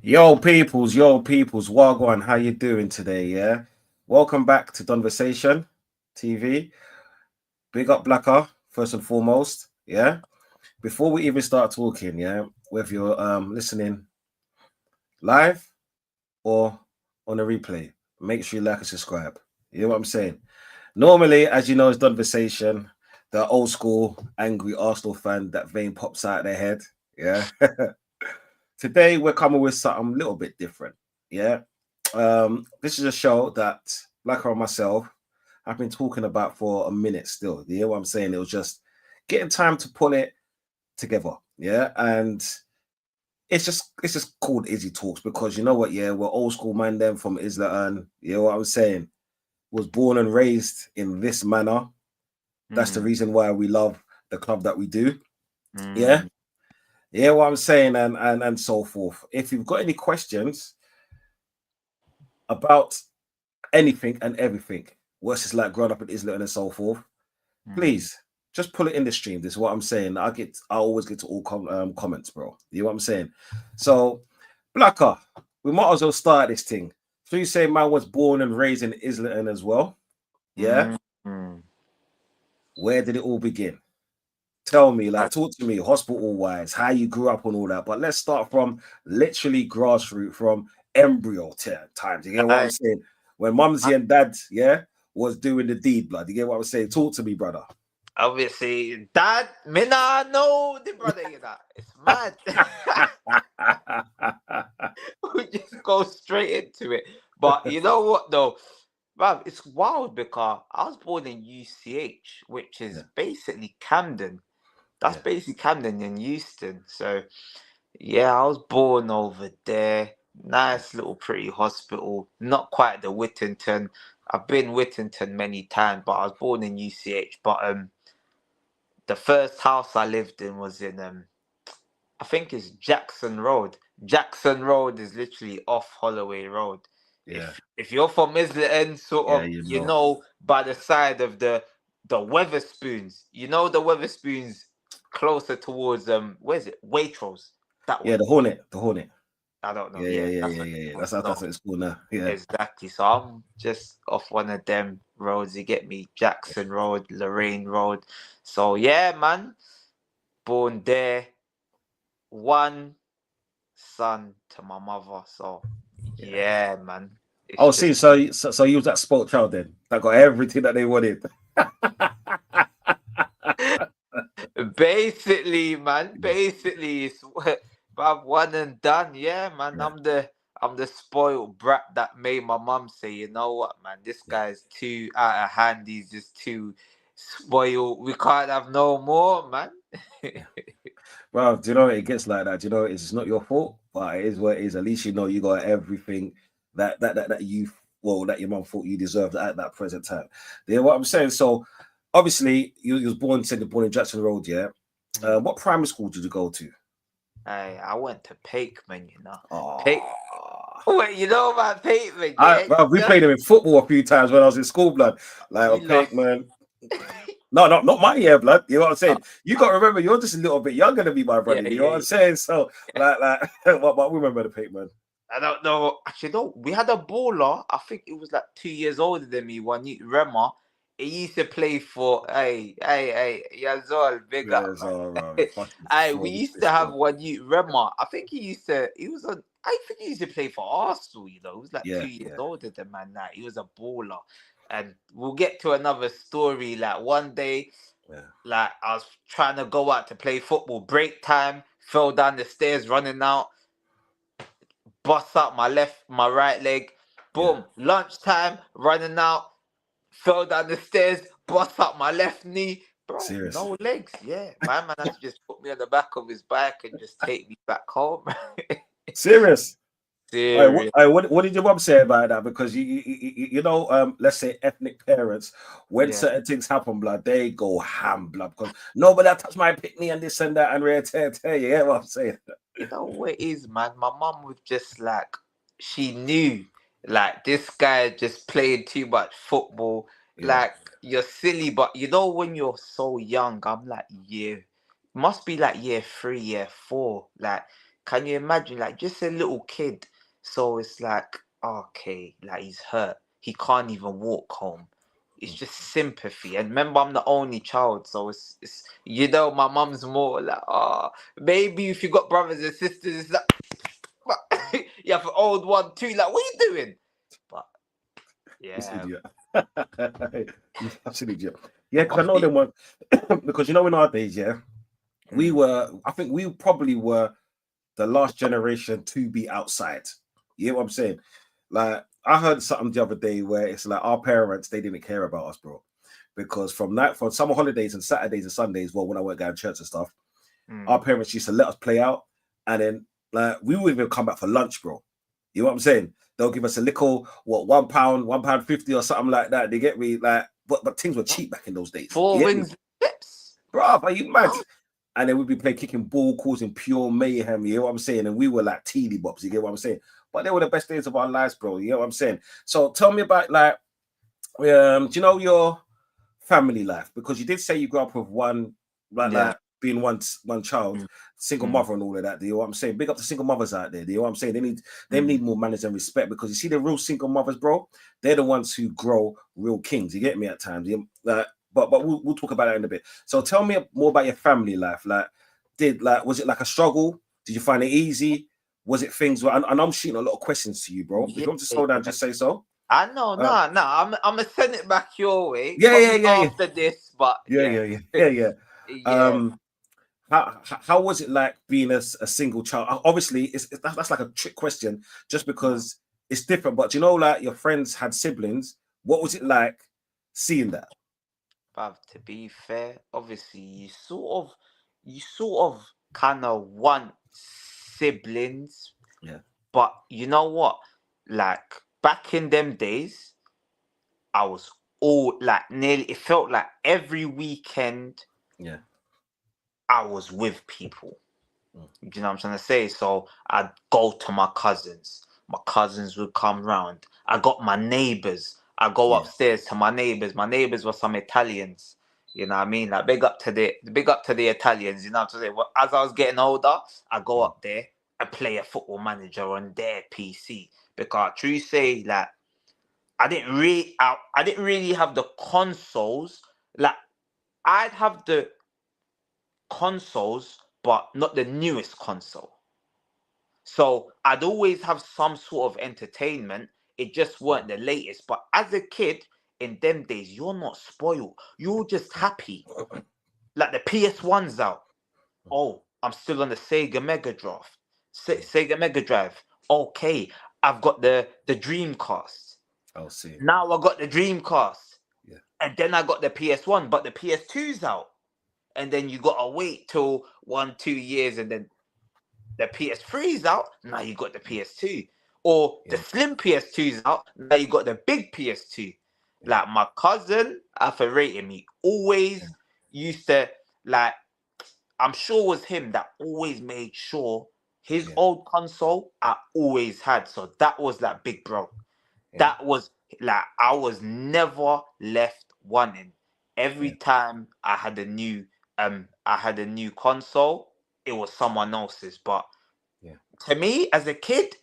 Yo peoples, Wagwan, how you doing today? Yeah, welcome back to Conversation TV. Big up Blacka first and foremost. Yeah, before we even start talking, yeah, whether you're listening live or on a replay, make sure you like and subscribe. You know what I'm saying? Normally, as you know, it's Conversation. The old school angry Arsenal fan that vein pops out their head. Yeah. Today we're coming with something a little bit different. Yeah. This is a show that Blacka and myself have been talking about for a minute still. You hear what I'm saying? It was just getting time to pull it together. Yeah. And it's just called Izzy Talks because you know what, yeah, we're old school man them from Islington. You know what I'm saying? Was born and raised in this manner. That's the reason why we love the club that we do. Yeah. Mm. Yeah, what I'm saying, and so forth. If you've got any questions about anything and everything, what's it's like growing up in Islington and so forth, Mm. please just put it in the stream. This is what I'm saying. I always get to all comments, bro. You know what I'm saying? So, Blacka, we might as well start this thing. So you say man was born and raised in Islington as well? Yeah. Mm. Mm. Where did it all begin? Tell me, Uh, like, talk to me, hospital wise, how you grew up and all that. But let's start from literally grassroots, from embryo times. You get what I'm I, saying? When mumsy I- and dad, yeah, was doing the deed, blood. You get what I'm saying? Talk to me, brother. Obviously, Dad, me nah know the brother, you know. It's mad. We just go straight into it. But you know what, though? Bruv, it's wild because I was born in UCH, which yeah, is basically Camden. That's yeah, basically Camden in Euston. So, yeah, I was born over there. yeah, Nice little pretty hospital. Not quite the Whittington. I've been Whittington many times, but I was born in UCH. But the first house I lived in was in I think it's Jackson Road. Jackson Road is literally off Holloway Road. yeah, If you're from Islington, sort yeah, of, you you know. know, by the side of the Weatherspoons, you know the Weatherspoons closer towards where's it? Waitrose. That Yeah, way. the Hornet. I don't know. Yeah, yeah, Yeah, yeah, that's yeah, what yeah, it's yeah. called. That's So what it's called now. Yeah, exactly. So I'm just off one of them roads. You get me? Jackson Road, Lorraine Road. So yeah, man. Born there. One son to my mother. So yeah. yeah, man. It's Oh, see, just so you was that spoiled child then that got everything that they wanted. basically, man. Basically, it's I've one and done. Yeah, man. Yeah, I'm the spoiled brat that made my mum say, you know what, man, this yeah. guy's too out of hand. He's just too spoiled. We can't have no more, man. Yeah. Well, do you know it gets like that? Do you know it's not your fault, but it is what it is. At least you know you got everything that you that your mum thought you deserved at that present time. You know what I'm saying? So obviously you was born in Jackson Road, yeah. Mm. What primary school did you go to? I went to Pakeman, you know. Pake. Oh, Wait, you know about Pakeman, yeah? we Yeah. played them in football a few times when I was in school, blood. Like a We pig, lost. man. No, not my year, blood. You know what I'm Uh, saying? You got to remember, you're just a little bit younger than me, my yeah, brother. You know what I'm yeah, saying? So, what we remember the pig, man. I don't know. Actually, no. We had a baller. I think it was like 2 years older than me. One Rema. He used to play for. Hey, Yazol, big up, Yes, all man. right. Fucking Hey, we phone used to have system. one Rema. I think he used to. He was on. I think he used to play for Arsenal. You know, he was like two Yeah, years yeah, older than man. Now he was a baller, and we'll get to another story. Like one day, yeah. like I was trying to go out to play football. Break time. Fell down the stairs, running out, bust up my right leg. Yeah. Boom. Lunchtime, running out, fell down the stairs, bust up my left knee. Bro, Serious. no legs. Yeah. My man had to just put me on the back of his bike and just take me back home. Serious. All right, Serious. what did your mum say about that? Because you know, let's say ethnic parents, when Yeah. certain things happen, blood, they go ham, blood. Because nobody touched my pickney and this and that and rare tear. You get what I'm saying? You know what it is, man? My mum was just like, she knew, like, this guy just played too much football. Yeah, Like, you're silly, but you know, when you're so young, I'm like, yeah, must be like year 3, year 4. Like, can you imagine, like, just a little kid? So it's like, okay, like, he's hurt. He can't even walk home. It's just sympathy. And remember, I'm the only child, so it's you know, my mum's more like, maybe if you got brothers and sisters, it's like, but you have an old one too. Like, what are you doing? But This yeah, idiot. You absolute idiot. Yeah, because I know them one. Because you know, in our days, yeah, we were. I think we probably were the last generation to be outside. You know what I'm saying? Like, I heard something the other day where it's like our parents, they didn't care about us, bro. Because from summer holidays and Saturdays and Sundays, well, when I went down to church and stuff, our parents used to let us play out, and then like we would even come back for lunch, bro. You know what I'm saying? They'll give us a little, what, £1, £1.50 or something like that. They get me, like, but things were cheap back in those days. You four get me? wings and chips. Bro, are you mad? And then we'd be playing kicking ball, causing pure mayhem. You know what I'm saying? And we were like teeny bops. You get what I'm saying? But they were the best days of our lives, bro. You know what I'm saying? So tell me about, like, do you know your family life? Because you did say you grew up with one, like being one child, single mother and all of that. Do you know what I'm saying? Big up the single mothers out there. Do you know what I'm saying? They need more manners and respect, because you see the real single mothers, bro. They're the ones who grow real kings. You get me at times. But we'll talk about that in a bit. So tell me more about your family life. Like, was it like a struggle? Did you find it easy? Was it things where, and I'm shooting a lot of questions to you, bro. If you want to slow down, just say so. I know, I'm gonna send it back your way. Yeah. After this, but Yeah. yeah. How was it like being a single child? Obviously, that's like a trick question, just because it's different. But you know, like your friends had siblings. What was it like seeing that? But to be fair, obviously, you sort of kind of want siblings, Yeah, but you know what? Like, back in them days, I was all like, nearly. It felt like every weekend yeah. I was with people. Do you know what I'm trying to say? So I'd go to my cousins. My cousins would come round. I got my neighbors. I go Yeah. upstairs to my neighbors. My neighbors were some Italians. You know what I mean? Like, big up to the Italians. You know what I'm saying? Well, as I was getting older, I go up there and play a football manager on their PC. Because true say, like, I didn't really have the consoles. Like, I'd have the consoles, but not the newest console. So I'd always have some sort of entertainment. It just weren't the latest. But as a kid, in them days, you're not spoiled. You're just happy. Like, the PS1's out. Oh, I'm still on the Sega Mega Drive. Sega Mega Drive. Okay, I've got the Dreamcast. I'll see. Now I got the Dreamcast. Yeah, And then I got the PS1, but the PS2's out. And then you gotta wait till 1, 2 years, and then the PS3's out, now you got the PS2. Or the slim PS2's out, now you got the big PS2. Like, my cousin, after rating me, always used to, like, I'm sure it was him that always made sure his old console I always had. So that was like big bro. That was like, I was never left wanting. Every time I had a new console, it was someone else's. But to me, as a kid,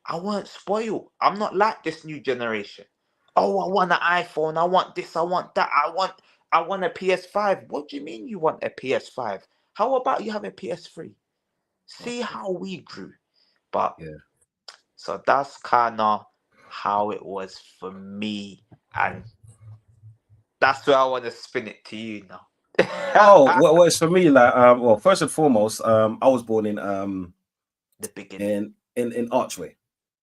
I weren't spoiled. I'm not like this new generation. Oh, I want an iPhone. I want this. I want that. I want a PS5. What do you mean you want a PS5? How about you have a PS3? See how we grew. But so that's kind of how it was for me, and that's where I want to spin it to you now. Oh, well, it's for me, like, well, first and foremost, I was born in The beginning. in Archway.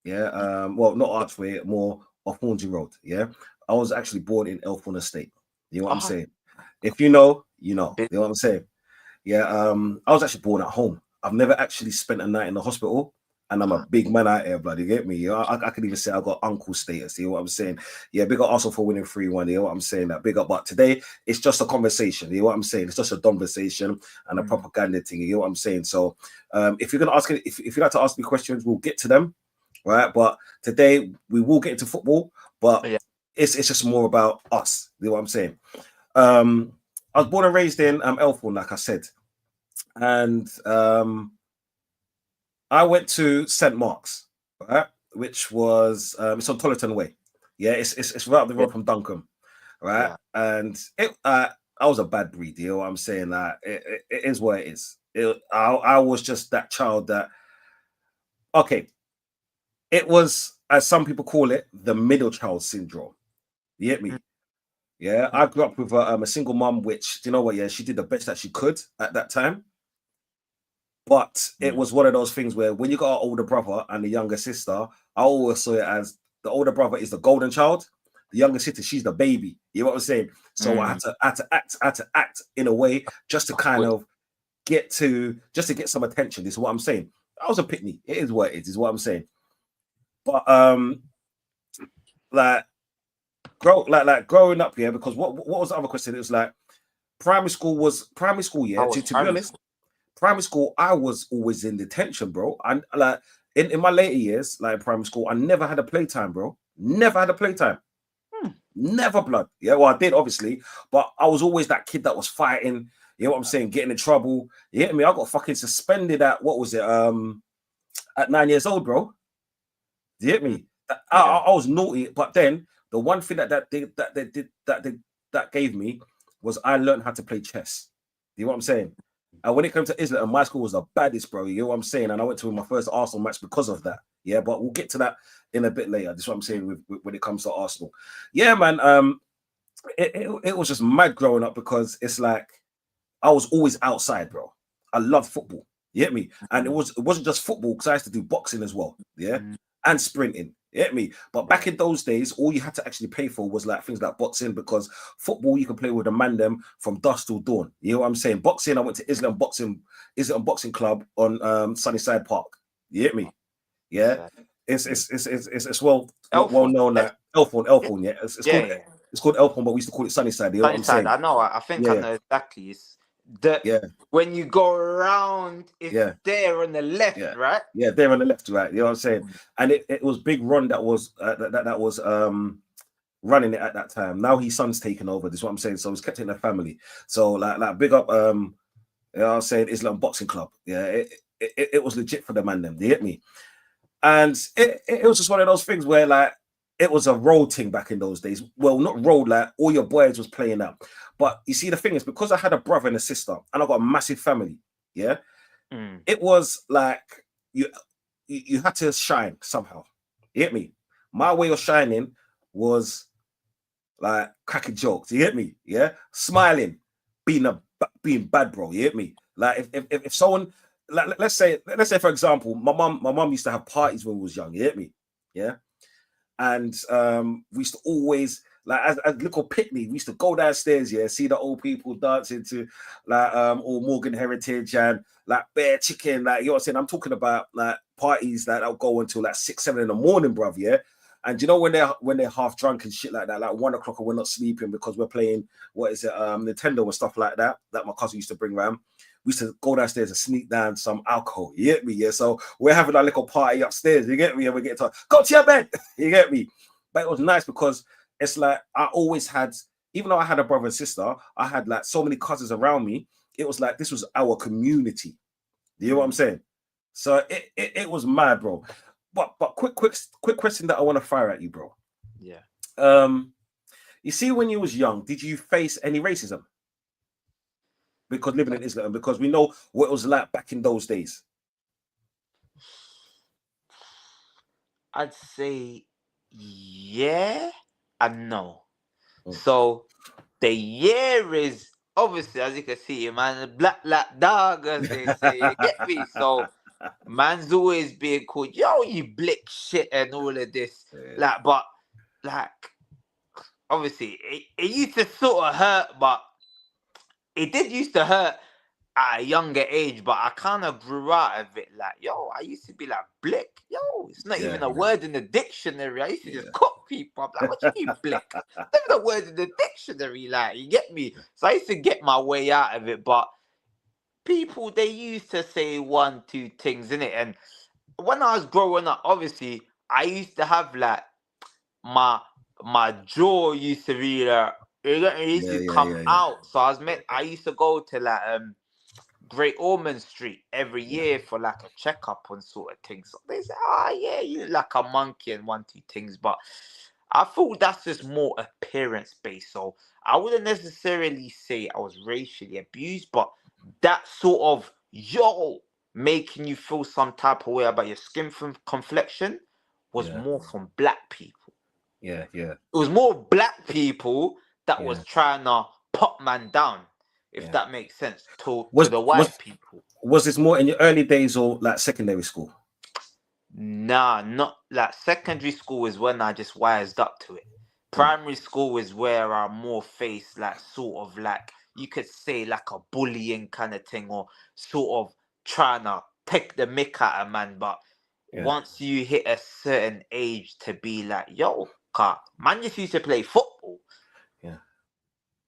Yeah. Well, not Archway, more off Hornsey Road. Yeah. I was actually born in Elthorne Estate. You know what I'm saying? If you know, you know. You know what I'm saying? Yeah. I was actually born at home. I've never actually spent a night in the hospital. And I'm a big man out here, bloody, get me? You know, I could even say I got uncle status. You know what I'm saying? Yeah, big up also for winning 3-1. You know what I'm saying? That big up. But today it's just a conversation. You know what I'm saying? It's just a conversation and a propaganda thing. You know what I'm saying? So if you're gonna ask, if you'd like to ask me questions, we'll get to them, right? But today we will get into football, but it's just more about us. You know what I'm saying? I was born and raised in Elthorne, like I said, and I went to St. Mark's, right? Which was it's on Tollerton Way. Yeah, it's right up the Yeah. road from Duncan, right? Yeah. And I was a bad breed, you know what I'm saying? That it is what it is. I was just that child that okay, it was as some people call it, the middle child syndrome. You get me? Yeah, I grew up with a single mom, which do you know what? Yeah, she did the best that she could at that time. But it was one of those things where when you got an older brother and a younger sister, I always saw it as the older brother is the golden child, the younger sister, she's the baby. You know what I'm saying? So I had to act in a way just to kind of just to get some attention. This is what I'm saying. I was a pitney. It is what it is what I'm saying. But like growing up, yeah, because what was the other question? It was like primary school, yeah. To be honest, primary school, I was always in detention, bro. And like in my later years, like primary school, I never had a playtime, bro. Never had a playtime. Never blood. Yeah, well, I did obviously, but I was always that kid that was fighting. You know what I'm saying? Getting in trouble. You get me? I got fucking suspended at what was it? At 9 years old, bro. Do you get me? I was naughty, but then the one thing that gave me was I learned how to play chess. You know what I'm saying? And when it came to Islington, my school was the baddest, bro. You know what I'm saying? And I went to my first Arsenal match because of that. Yeah, but we'll get to that in a bit later. This is what I'm saying with when it comes to Arsenal. Yeah, man. It was just mad growing up because it's like I was always outside, bro. I love football. You get me? And it wasn't just football because I used to do boxing as well. Yeah, and sprinting. You get me? But back in those days, all you had to actually pay for was like things like boxing because football you can play with the man them from dusk till dawn. You know what I'm saying? Boxing, I went to Islington Boxing Club on Sunnyside Park. You get me? Yeah. It's well known that Elthorn, yeah. It's called Elthorn, but we used to call it Sunnyside. You know what I'm saying? I know. I think I know exactly. It's when you go around, it's there on the left, right? Yeah, there on the left, right. You know what I'm saying? And it was Big Ron that was running it at that time. Now his son's taken over. This is what I'm saying. So it's kept in the family. So like big up you know what I'm saying, Islam Boxing Club. Yeah, it was legit for the man them. Do you get me? And it was just one of those things where like it was a road thing back in those days. Well, not road, like all your boys was playing out. But you see, the thing is, because I had a brother and a sister, and I got a massive family, yeah, it was like you had to shine somehow. You get me? My way of shining was like cracking jokes. You get me? Yeah, smiling, being bad, bro. You get me? Like if someone, like let's say for example, my mom used to have parties when we was young. You get me? Yeah. And we used to always like as little pitney, we used to go downstairs, yeah, see the old people dancing to like all Morgan Heritage and like Bear Chicken, like you know what I'm saying. I'm talking about like parties that'll go until like 6, 7 in the morning, bruv, yeah. And you know when they're half drunk and shit like that, like 1 o'clock and we're not sleeping because we're playing Nintendo and stuff like that my cousin used to bring round. We used to go downstairs and sneak down some alcohol. You get me? Yeah. So we're having a little party upstairs. You get me? And we get to go to your bed. You get me? But it was nice because it's like I always had, even though I had a brother and sister, I had like so many cousins around me. It was like this was our community. You know what I'm saying? So it was mad, bro. But quick question that I want to fire at you, bro. Yeah. You see, when you was young, did you face any racism? Because living in Islington, because we know what it was like back in those days. I'd say yeah and no. So the year is obviously, as you can see, man, black dog, as they say. You get me? So man's always being called, yo, you blick shit and all of this. Like, but like obviously it used to sort of hurt, but it did used to hurt at a younger age, but I kind of grew out of it. Like, yo, I used to be like, blick, yo, it's not even a word in the dictionary. I used to just cook people. I'm like, what do you mean blick? It's not even a word in the dictionary, like, you get me? So I used to get my way out of it, but people, they used to say 1, 2 things in it. And when I was growing up, obviously, I used to have like my jaw used to really it used to come out. So I used to go to like Great Ormond Street every year for like a checkup and sort of things. So they say, "Ah, yeah, you look like a monkey and one, two things." But I thought that's just more appearance based. So I wouldn't necessarily say I was racially abused, but that sort of making you feel some type of way about your skin from complexion was Yeah. more from black people. Yeah. Yeah. It was more black people that was Yeah. trying to pop man down, if Yeah. that makes sense, to Was the was white people. was this more in your early days or like secondary school? Nah, not like secondary school is when I just wised up to it. Mm. Primary school is where I more face like sort of like you could say like a bullying kind of thing or sort of trying to take the mick out of man. But Yeah. once you hit a certain age to be like, yo, car, man just used to play football. Yeah.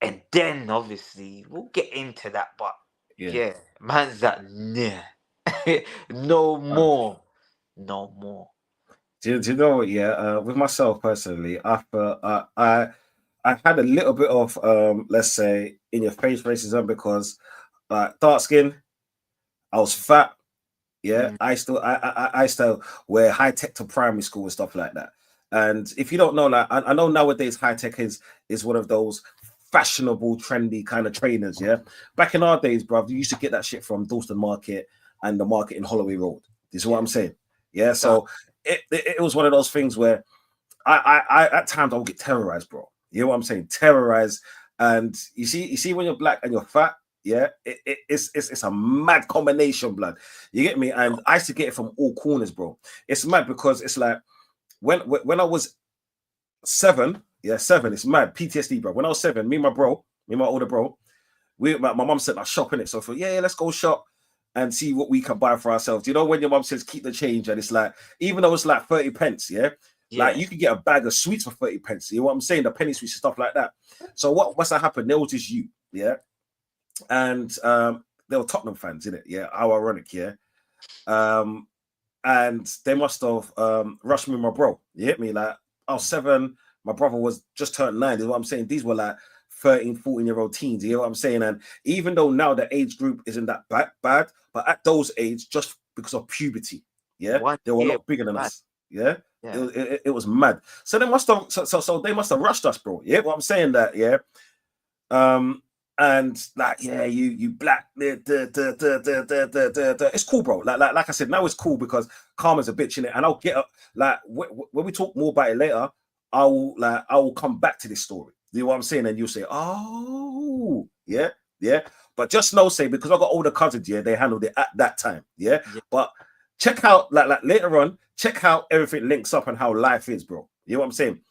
And then obviously we'll get into that, but Yeah. yeah, man's like, nah. No Uh, more. No more. do you know what? Yeah. With myself personally, I had a little bit of let's say in your face racism because dark skin, I was fat. Yeah, Mm. I still wear high tech to primary school and stuff like that. And if you don't know, like I know nowadays high tech is one of those fashionable, trendy kind of trainers. Yeah, back in our days, bruv, you used to get that shit from Dalston Market and the market in Holloway Road. This is what Yeah. I'm saying. Yeah, That, so it was one of those things where I at times I would get terrorized, bro. You know what I'm saying? Terrorized. And you see when you're black and you're fat, yeah, it's a mad combination, blood. You get me? And I used to get it from all corners, bro. It's mad because it's like when I was 7, yeah, 7, it's mad. PTSD, bro. When I was 7, me and my older bro, my mom said I shop in it. So I thought, yeah, let's go shop and see what we can buy for ourselves. You know, when your mom says keep the change, and it's like, even though it's like 30 pence, yeah, like yeah. you could get a bag of sweets for 30 pence. You know what I'm saying? The penny sweets and stuff like that. So what must have happened? There was just you, yeah. And they were Tottenham fans, in it, yeah. How ironic, yeah. Um, and they must have rushed me, my bro. You hit me? Like I was 7, my brother was just turned 9. Is what I'm saying. These were like 13, 14-year-old teens. You know what I'm saying? And even though now the age group isn't that bad, but at those age, just because of puberty, yeah, One they were a year. lot bigger than Mad. us. Yeah. Yeah. It was mad. So they must have so they must have rushed us, bro. Yeah, what I'm saying that, yeah. Um, and like, yeah, you black, it's cool, bro. Like I said, now it's cool because karma's a bitch in it, and I'll get up. Like when we talk more about it later, I will come back to this story. You know what I'm saying? And you'll say, oh, yeah, yeah. But just know, say because I got older cousins, yeah, they handled it at that time, yeah. Yeah. But check out like later on, check how everything links up and how life is, bro. You know what I'm saying?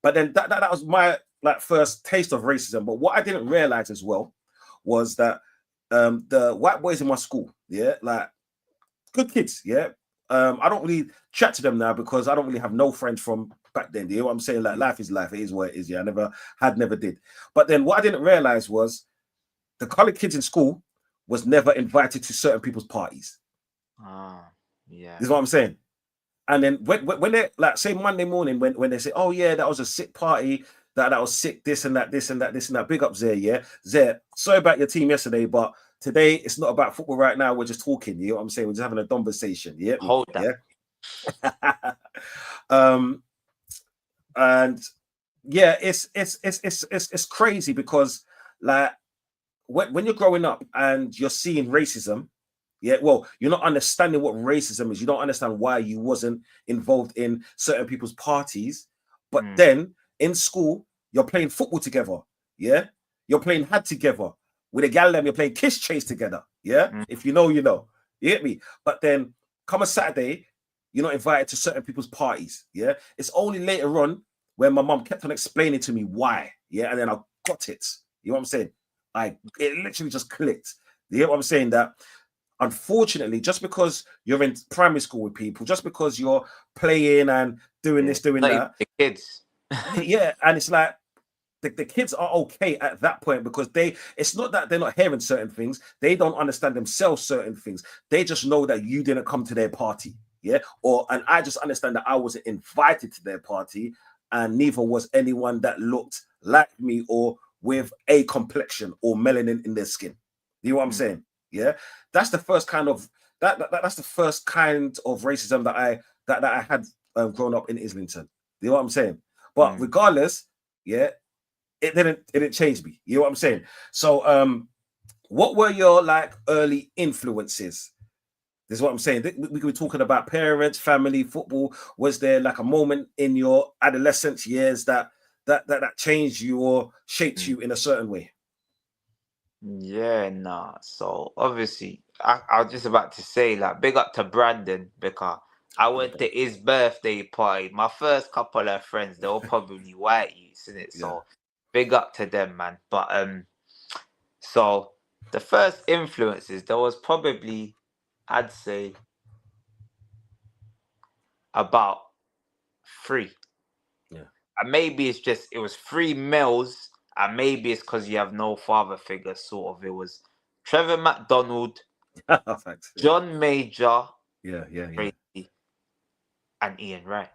But then that was my like first taste of racism. But what I didn't realize as well was that the white boys in my school, yeah, like good kids, yeah. I don't really chat to them now because I don't really have no friends from back then. You know what I'm saying? Like life is life, it is what it is. Yeah, never did. But then what I didn't realize was the colored kids in school was never invited to certain people's parties. Ah, yeah. Is what I'm saying. And then when they like say Monday morning when they say, oh yeah, that was a sick party, that was sick, this and that, this and that, this and that. Big up Zare, yeah. Zare, sorry about your team yesterday, but today it's not about football right now. We're just talking, you know what I'm saying? We're just having a conversation. You get me? Hold that. Yeah. And yeah, it's crazy because like when you're growing up and you're seeing racism, yeah, well, you're not understanding what racism is. You don't understand why you wasn't involved in certain people's parties. But Mm. then in school, you're playing football together. Yeah. You're playing hat together. With a gal them, you're playing kiss chase together. Yeah. Mm. If you know, you know. You get me? But then come a Saturday, you're not invited to certain people's parties. Yeah. It's only later on when my mom kept on explaining to me why. Yeah. And then I got it. You know what I'm saying? It literally just clicked. You know what I'm saying? That unfortunately, just because you're in primary school with people, just because you're playing and doing Yeah. this, doing Not even that, the kids. yeah, and it's like the kids are okay at that point because it's not that they're not hearing certain things, they don't understand themselves certain things, they just know that you didn't come to their party, yeah, and I just understand that I wasn't invited to their party, and neither was anyone that looked like me or with a complexion or melanin in their skin. You know what I'm Mm. saying? Yeah, that's the first kind of that's the first kind of racism that I had grown up in Islington. You know what I'm saying? But regardless, yeah, it didn't change me. You know what I'm saying? So what were your like early influences? This is what I'm saying. We could be talking about parents, family, football. Was there like a moment in your adolescence years that changed you or shaped you in a certain way? Yeah, nah. So obviously, I was just about to say, like, big up to Brandon because I went to his birthday party. My first couple of friends, they were probably white youths, in it. Yeah. So big up to them, man. But so the first influences, there was probably, I'd say, about three. Yeah. And maybe it's just it was three males, and maybe it's because you have no father figure, sort of. It was Trevor McDonald, Thanks. Yeah. John Major, Yeah. Yeah. Yeah. Brady, and Ian Wright.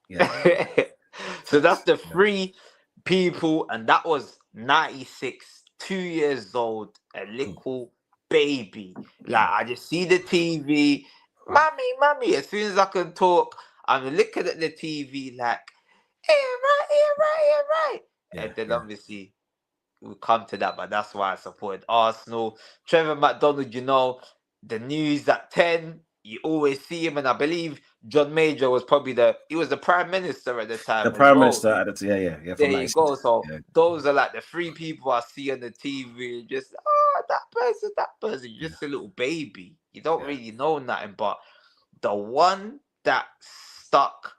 Yeah. So that's the Yeah. three people, and that was 96, 2 years old, a Mm, little baby. Like mm, I just see the TV, mm. mommy. As soon as I can talk, I'm looking at the TV like, Ian Wright, Ian Wright, Ian Wright. Yeah. And then Yeah. obviously we'll come to that, but that's why I supported Arsenal. Trevor McDonald, the news at 10, you always see him, and I believe John Major was probably he was the Prime Minister at the The time as Prime well. Minister added to, yeah, There from you 96. go. So Yeah. those are like the three people I see on the TV, just that person, you're Yeah. just a little baby. You don't Yeah. really know nothing, but the one that stuck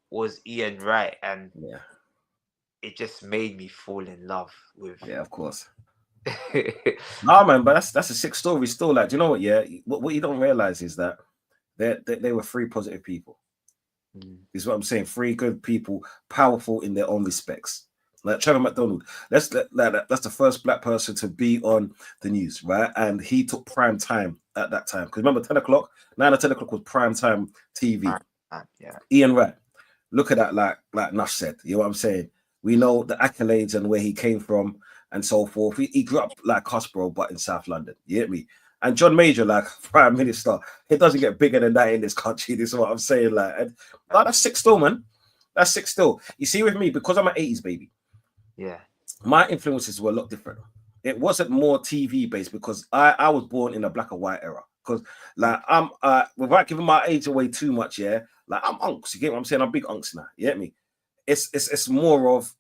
was Ian Wright, and Yeah. it just made me fall in love with Yeah. Of course. Nah, man, but that's a sick story still. Like, do you know what? Yeah, what you don't realize is that they were three positive people. This is what I'm saying. Three good people, powerful in their own respects. Like Trevor McDonald, that's the first black person to be on the news, right? And he took prime time at that time. Because remember, 10 o'clock, 9 or 10 o'clock was prime time TV. Yeah. Ian Wright, look at that, like Nash said. You know what I'm saying? We know the accolades and where he came from and so forth. He grew up like us, bro, but in South London. You get me? And John Major, like Prime Minister, it doesn't get bigger than that in this country. This is what I'm saying. Like, that's sick still, man. That's sick still. You see, with me, because I'm an 80s baby, Yeah. my influences were a lot different. It wasn't more TV based because I was born in a black and white era. Because like I'm without giving my age away too much, yeah. Like I'm unks, you get what I'm saying? I'm big unks now. You get me? It's more of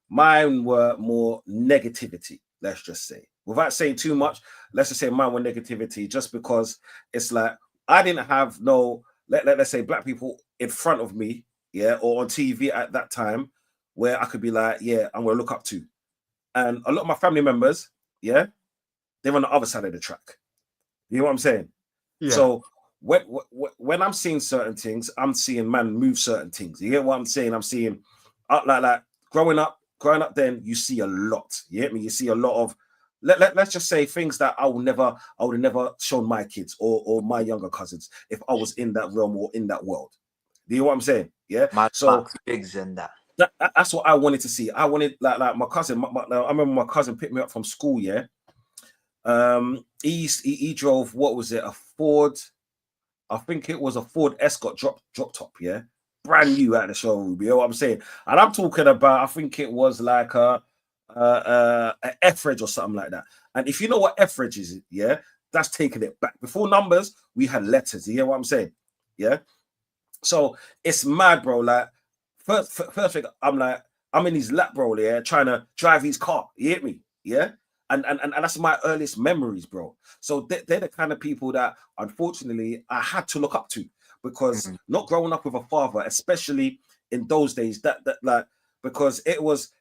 mine were more negativity, let's just say. Without saying too much, let's just say mine were negativity just because it's like I didn't have no let's say black people in front of me, yeah, or on TV at that time where I could be like, yeah, I'm gonna look up to. And a lot of my family members, yeah, they're on the other side of the track. You know what I'm saying? Yeah. So when I'm seeing certain things, I'm seeing man move certain things. You get what I'm saying? I'm seeing like growing up then you see a lot. You get me? You see a lot of let's just say things that I would have never shown my kids or my younger cousins if I was in that realm or in that world. Do you know what I'm saying? Yeah. Mad So Max Biggs and that. that's what I wanted to see. I wanted like my cousin. I remember my cousin picked me up from school. Yeah. He drove, what was it, a Ford? I think it was a Ford Escort drop top. Yeah, brand new at the showroom. You know what I'm saying? And I'm talking about. I think it was like a F-Reg or something like that. And if you know what F-Reg is, yeah, that's taking it back. Before numbers, we had letters. You hear what I'm saying? Yeah. So it's mad, bro. Like first thing, I'm like, I'm in his lap, bro. Yeah, trying to drive his car. You hit me? Yeah. And that's my earliest memories, bro. So they're the kind of people that unfortunately I had to look up to because not growing up with a father, especially in those days, that like because it was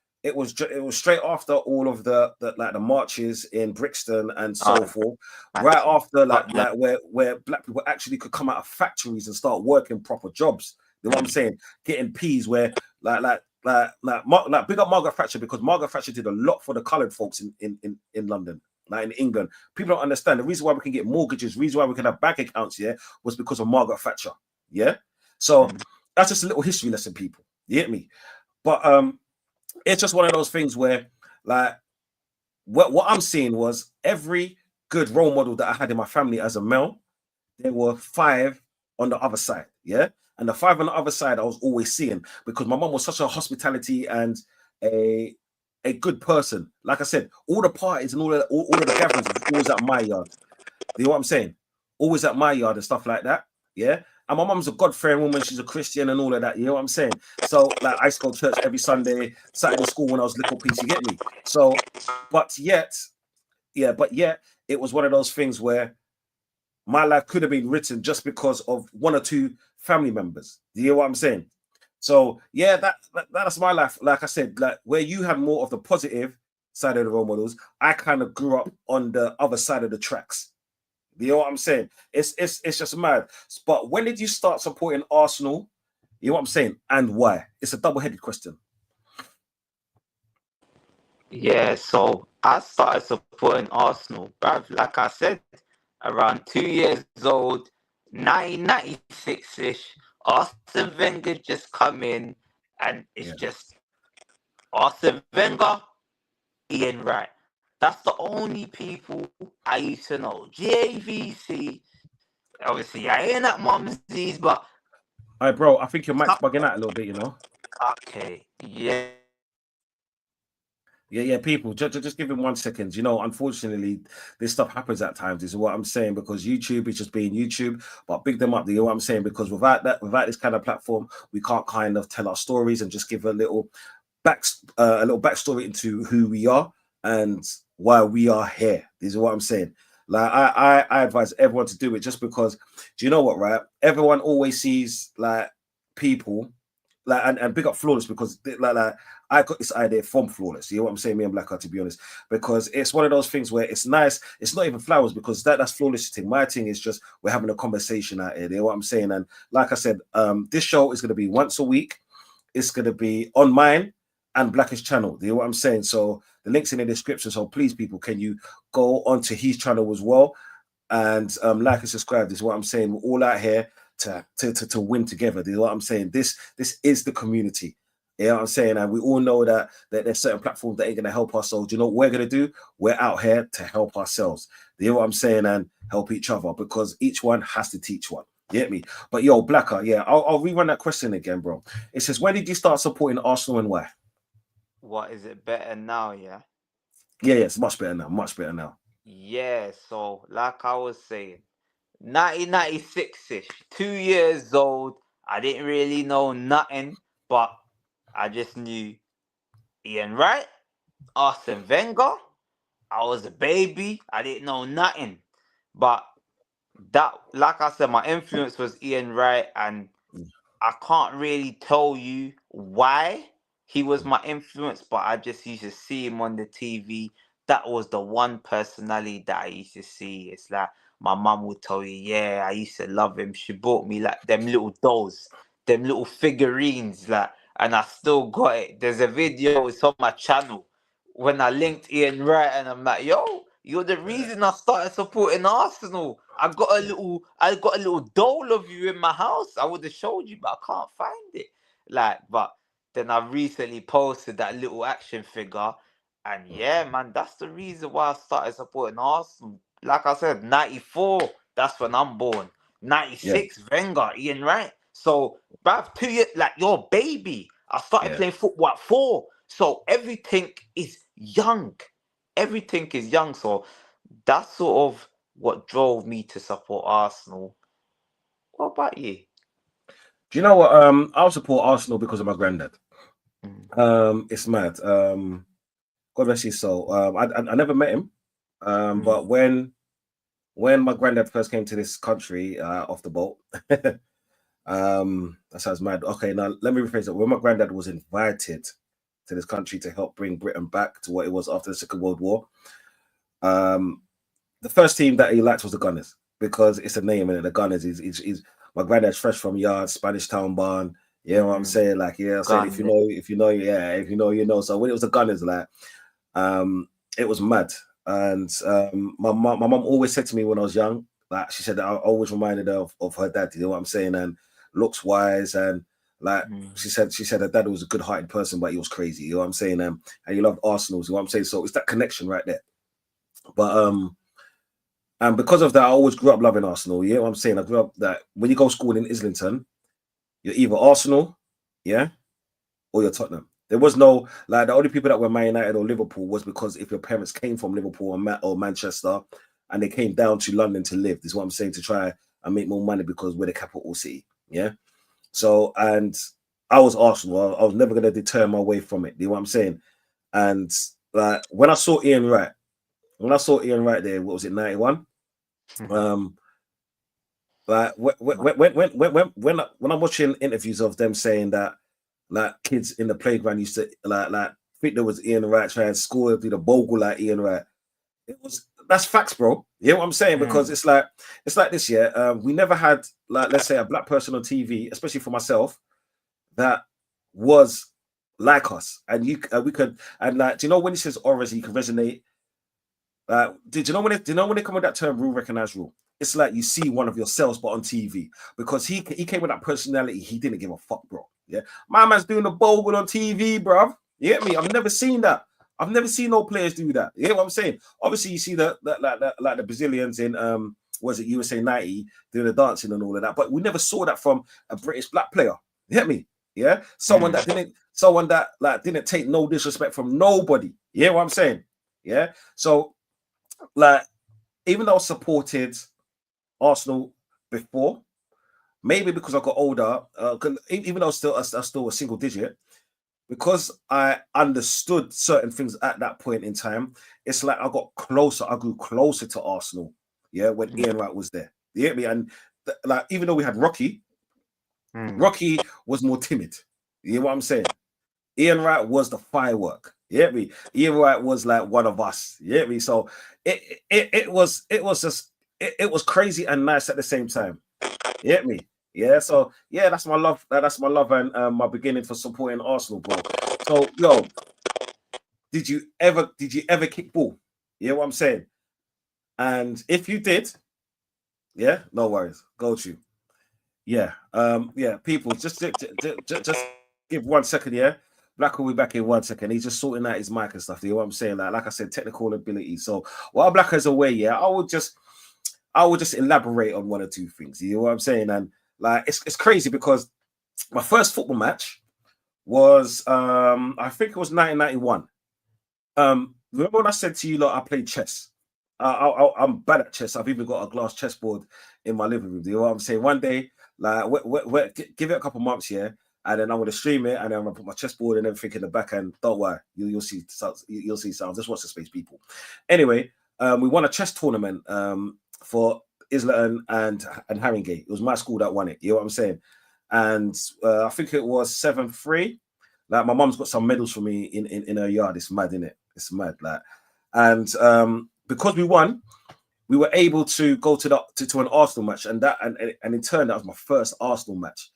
straight after all of the like the marches in Brixton and so forth, right after like where black people actually could come out of factories and start working proper jobs. You know what I'm saying? Getting peas where like big up Margaret Thatcher because Margaret Thatcher did a lot for the coloured folks in London, like in England. People don't understand the reason why we can get mortgages, reason why we can have bank accounts, yeah, was because of Margaret Thatcher. Yeah. So that's just a little history lesson, people. You get me? But it's just one of those things where like what I'm seeing was every good role model that I had in my family as a male, there were 5 on the other side, yeah? And the 5 on the other side I was always seeing because my mom was such a hospitality and a a good person. Like I said, all the parties and all of the gatherings was always at my yard. You know what I'm saying? Always at my yard and stuff like that. Yeah. And my mom's a God-fearing woman. She's a Christian and all of that. You know what I'm saying? So, like, I used to go to church every Sunday, Saturday school when I was little piece. You get me? So, but yet, but yet, it was one of those things where my life could have been written just because of 1 or 2 family members. Do you hear what I'm saying? So, yeah, that's my life. Like I said, like where you had more of the positive side of the role models, I kind of grew up on the other side of the tracks. You know what I'm saying? It's just mad. But when did you start supporting Arsenal? You know what I'm saying? And why? It's a double-headed question. Yeah, so I started supporting Arsenal, bruv. Like I said, around 2 years old, 1996-ish. Arsene Wenger just come in, and it's Yeah. just Arsene Wenger, Ian Wright. That's the only people I used to know. JVC, obviously, I ain't at Mumsy's, but All right, bro, I think your mic's bugging out a little bit, you know? okay, yeah. Yeah, people, just give him 1 second. You know, unfortunately, this stuff happens at times, is what I'm saying, because YouTube is just being YouTube, but big them up, you know what I'm saying? Because without this kind of platform, we can't kind of tell our stories and just give a little backstory into who we are and why we are here. This is what I'm saying. Like I advise everyone to do it just because, do you know what, right? Everyone always sees like people like and big up Flawless because like I got this idea from Flawless. You know what I'm saying? Me and Blacka, to be honest, because it's one of those things where it's nice. It's not even flowers because that's Flawless thing. My thing is just we're having a conversation out here. You know what I'm saying? And like I said, this show is going to be once a week. It's going to be on mine and Blackish channel. You know what I'm saying? So the link's in the description. So please, people, can you go onto his channel as well and like and subscribe? This is what I'm saying. We're all out here to win together. You know what I'm saying? This is the community. You know what I'm saying? And we all know that there's certain platforms that ain't going to help us. So do you know what we're going to do? We're out here to help ourselves. You know what I'm saying? And help each other because each one has to teach one. You get me? But yo, Blacka, yeah, I'll rerun that question again, bro. It says, when did you start supporting Arsenal and why? What is it better now? Yeah. Yeah, it's much better now. Much better now. Yeah, so like I was saying, 1996-ish, 2 years old. I didn't really know nothing, but I just knew Ian Wright, Arsene Wenger. I was a baby. I didn't know nothing. But that, like I said, my influence was Ian Wright, and I can't really tell you why he was my influence, but I just used to see him on the TV. That was the one personality that I used to see. It's like my mum would tell you, yeah, I used to love him. She bought me like them little dolls, them little figurines, like, and I still got it. There's a video, it's on my channel when I linked Ian Wright, and I'm like, yo, you're the reason I started supporting Arsenal. I got a little doll of you in my house. I would have showed you, but I can't find it. Like, but then I recently posted that little action figure, and yeah, man, that's the reason why I started supporting Arsenal. Like I said, 94, that's when I'm born. Yeah, 96, Wenger, Ian Wright. So, bruv, 2 years, like your baby. I started yeah. playing football at 4. So everything is young. Everything is young. So that's sort of what drove me to support Arsenal. What about you? Do you know what? I'll support Arsenal because of my granddad. Mm. It's mad. God bless his soul. I never met him. Mm. But when my granddad first came to this country off the boat, that sounds mad. Okay, now let me rephrase it. When my granddad was invited to this country to help bring Britain back to what it was after the Second World War, um, the first team that he liked was the Gunners because it's a name and the Gunners is my granddad's fresh from yard, Spanish Town Barn. You know what I'm Mm. saying? Like, yeah, I'm saying Gun. if you know, yeah, if you know, you know. So when it was the Gunners, like, it was mad. And my mom always said to me when I was young, like she said that I always reminded her of her dad, you know what I'm saying? And looks wise and like Mm. she said her dad was a good hearted person, but he was crazy, you know what I'm saying? And he loved Arsenal, you know what I'm saying? So it's that connection right there. But And because of that, I always grew up loving Arsenal. You know what I'm saying? I grew up that when you go to school in Islington, you're either Arsenal, yeah, or you're Tottenham. There was no like the only people that were Man United or Liverpool was because if your parents came from Liverpool or Manchester and they came down to London to live. This is what I'm saying, to try and make more money because we're the capital city. Yeah. So and I was Arsenal. I was never gonna deter my way from it. You know what I'm saying? And like when I saw Ian Wright, there, what was it, 91? Um, like when I'm watching interviews of them saying that like kids in the playground used to like think there was Ian Wright trying to score, do the bogle like Ian Wright. That's facts, bro. You know what I'm saying? Because it's like this year. We never had like, let's say, a black person on TV, especially for myself, that was like us, and we could, and like, do you know when he says auras, you can resonate. Did you know when they come with that term, rule recognize rule? It's like you see one of yourselves, but on TV, because he came with that personality. He didn't give a fuck, bro. Yeah, my man's doing the bogle on TV, bro. You get me? I've never seen that. I've never seen no players do that. You get what I'm saying? Obviously, you see like the Brazilians in was it USA 90 doing the dancing and all of that, but we never saw that from a British black player. You get me? Yeah, someone that like didn't take no disrespect from nobody. You hear what I'm saying? Yeah. So like, even though I supported Arsenal before, maybe because I got older, even though I was still a single digit, because I understood certain things at that point in time, it's like I grew closer to Arsenal, yeah, when Ian Wright was there. You get me? And like, even though we had Rocky was more timid. You know what I'm saying? Ian Wright was the firework. You get me? Ian Wright was like one of us. You get me? So it was just it was crazy and nice at the same time. You get me? Yeah. So yeah, that's my love. That's my love and my beginning for supporting Arsenal, bro. So yo, did you ever kick ball? You know what I'm saying? And if you did, yeah, no worries. Go to you. Yeah. Yeah. People, just give 1 second. Yeah. Black will be back in 1 second. He's just sorting out his mic and stuff. You know what I'm saying? Like I said, technical ability. So while Black is away, yeah, I would just elaborate on one or two things. You know what I'm saying? And like it's crazy because my first football match was I think it was 1991. Remember when I said to you, like, I played chess? I'm bad at chess. I've even got a glass chessboard in my living room. Do you know what I'm saying? One day, like, give it a couple months, yeah, and then I'm gonna stream it, and then I'm gonna put my chessboard and everything in the back. And don't worry, you'll see sounds. Just watch the space, people. Anyway, we won a chess tournament for Islington and Haringey. It was my school that won it. You know what I'm saying? And I think it was 7-3. Like, my mom's got some medals for me in her yard. It's mad, isn't it? It's mad. Like, and because we won, we were able to go to an Arsenal match, and in turn, that was my first Arsenal match.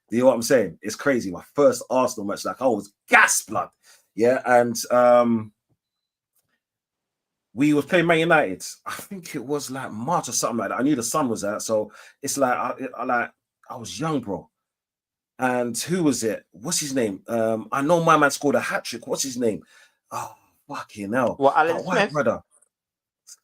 Do you know what I'm saying? It's crazy. My first Arsenal match, like, I was gas blood. Yeah, and we was playing Man United. I think it was like March or something like that. I knew the sun was out, so it's like I was young, bro. And who was it? What's his name? I know my man scored a hat trick. What's his name? Oh, fucking hell. What, Alan That white Smith? brother.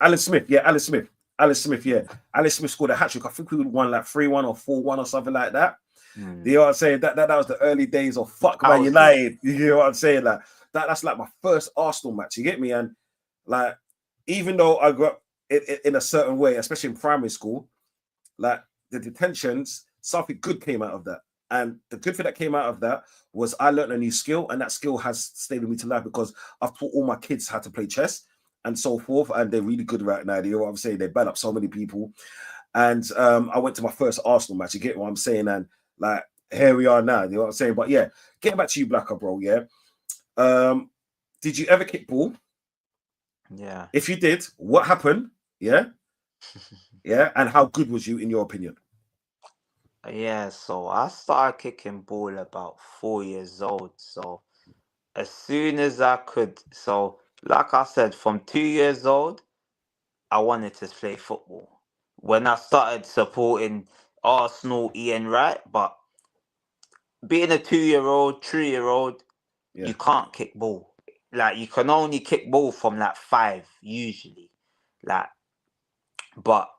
Alan Smith. Yeah, Alan Smith. Alan Smith, yeah. Alan Smith scored a hat trick. I think we won like 3-1 or 4-1 or something like that. You know what I'm saying? That was the early days of fuck Man United. You know what I'm saying? Like, that's like my first Arsenal match. You get me? And like, even though I grew up in a certain way, especially in primary school, like, the detentions, something good came out of that. And the good thing that came out of that was I learned a new skill, and that skill has stayed with me to life because I've taught all my kids how to play chess and so forth, and they're really good right now. You know what I'm saying? They ban up so many people. And I went to my first Arsenal match. You get what I'm saying? And like, here we are now. You know what I'm saying? But yeah, getting back to you, Blacka, bro. Yeah. Did you ever kick ball? Yeah. If you did, what happened? Yeah. Yeah. And how good was you, in your opinion? Yeah, so I started kicking ball about 4 years old. So as soon as I could, so like I said, from 2 years old, I wanted to play football. When I started supporting Arsenal, Ian Wright, but being a 2 year old, 3 year old, Yeah. you can't kick ball. Like, you can only kick ball from like 5 usually. Like, But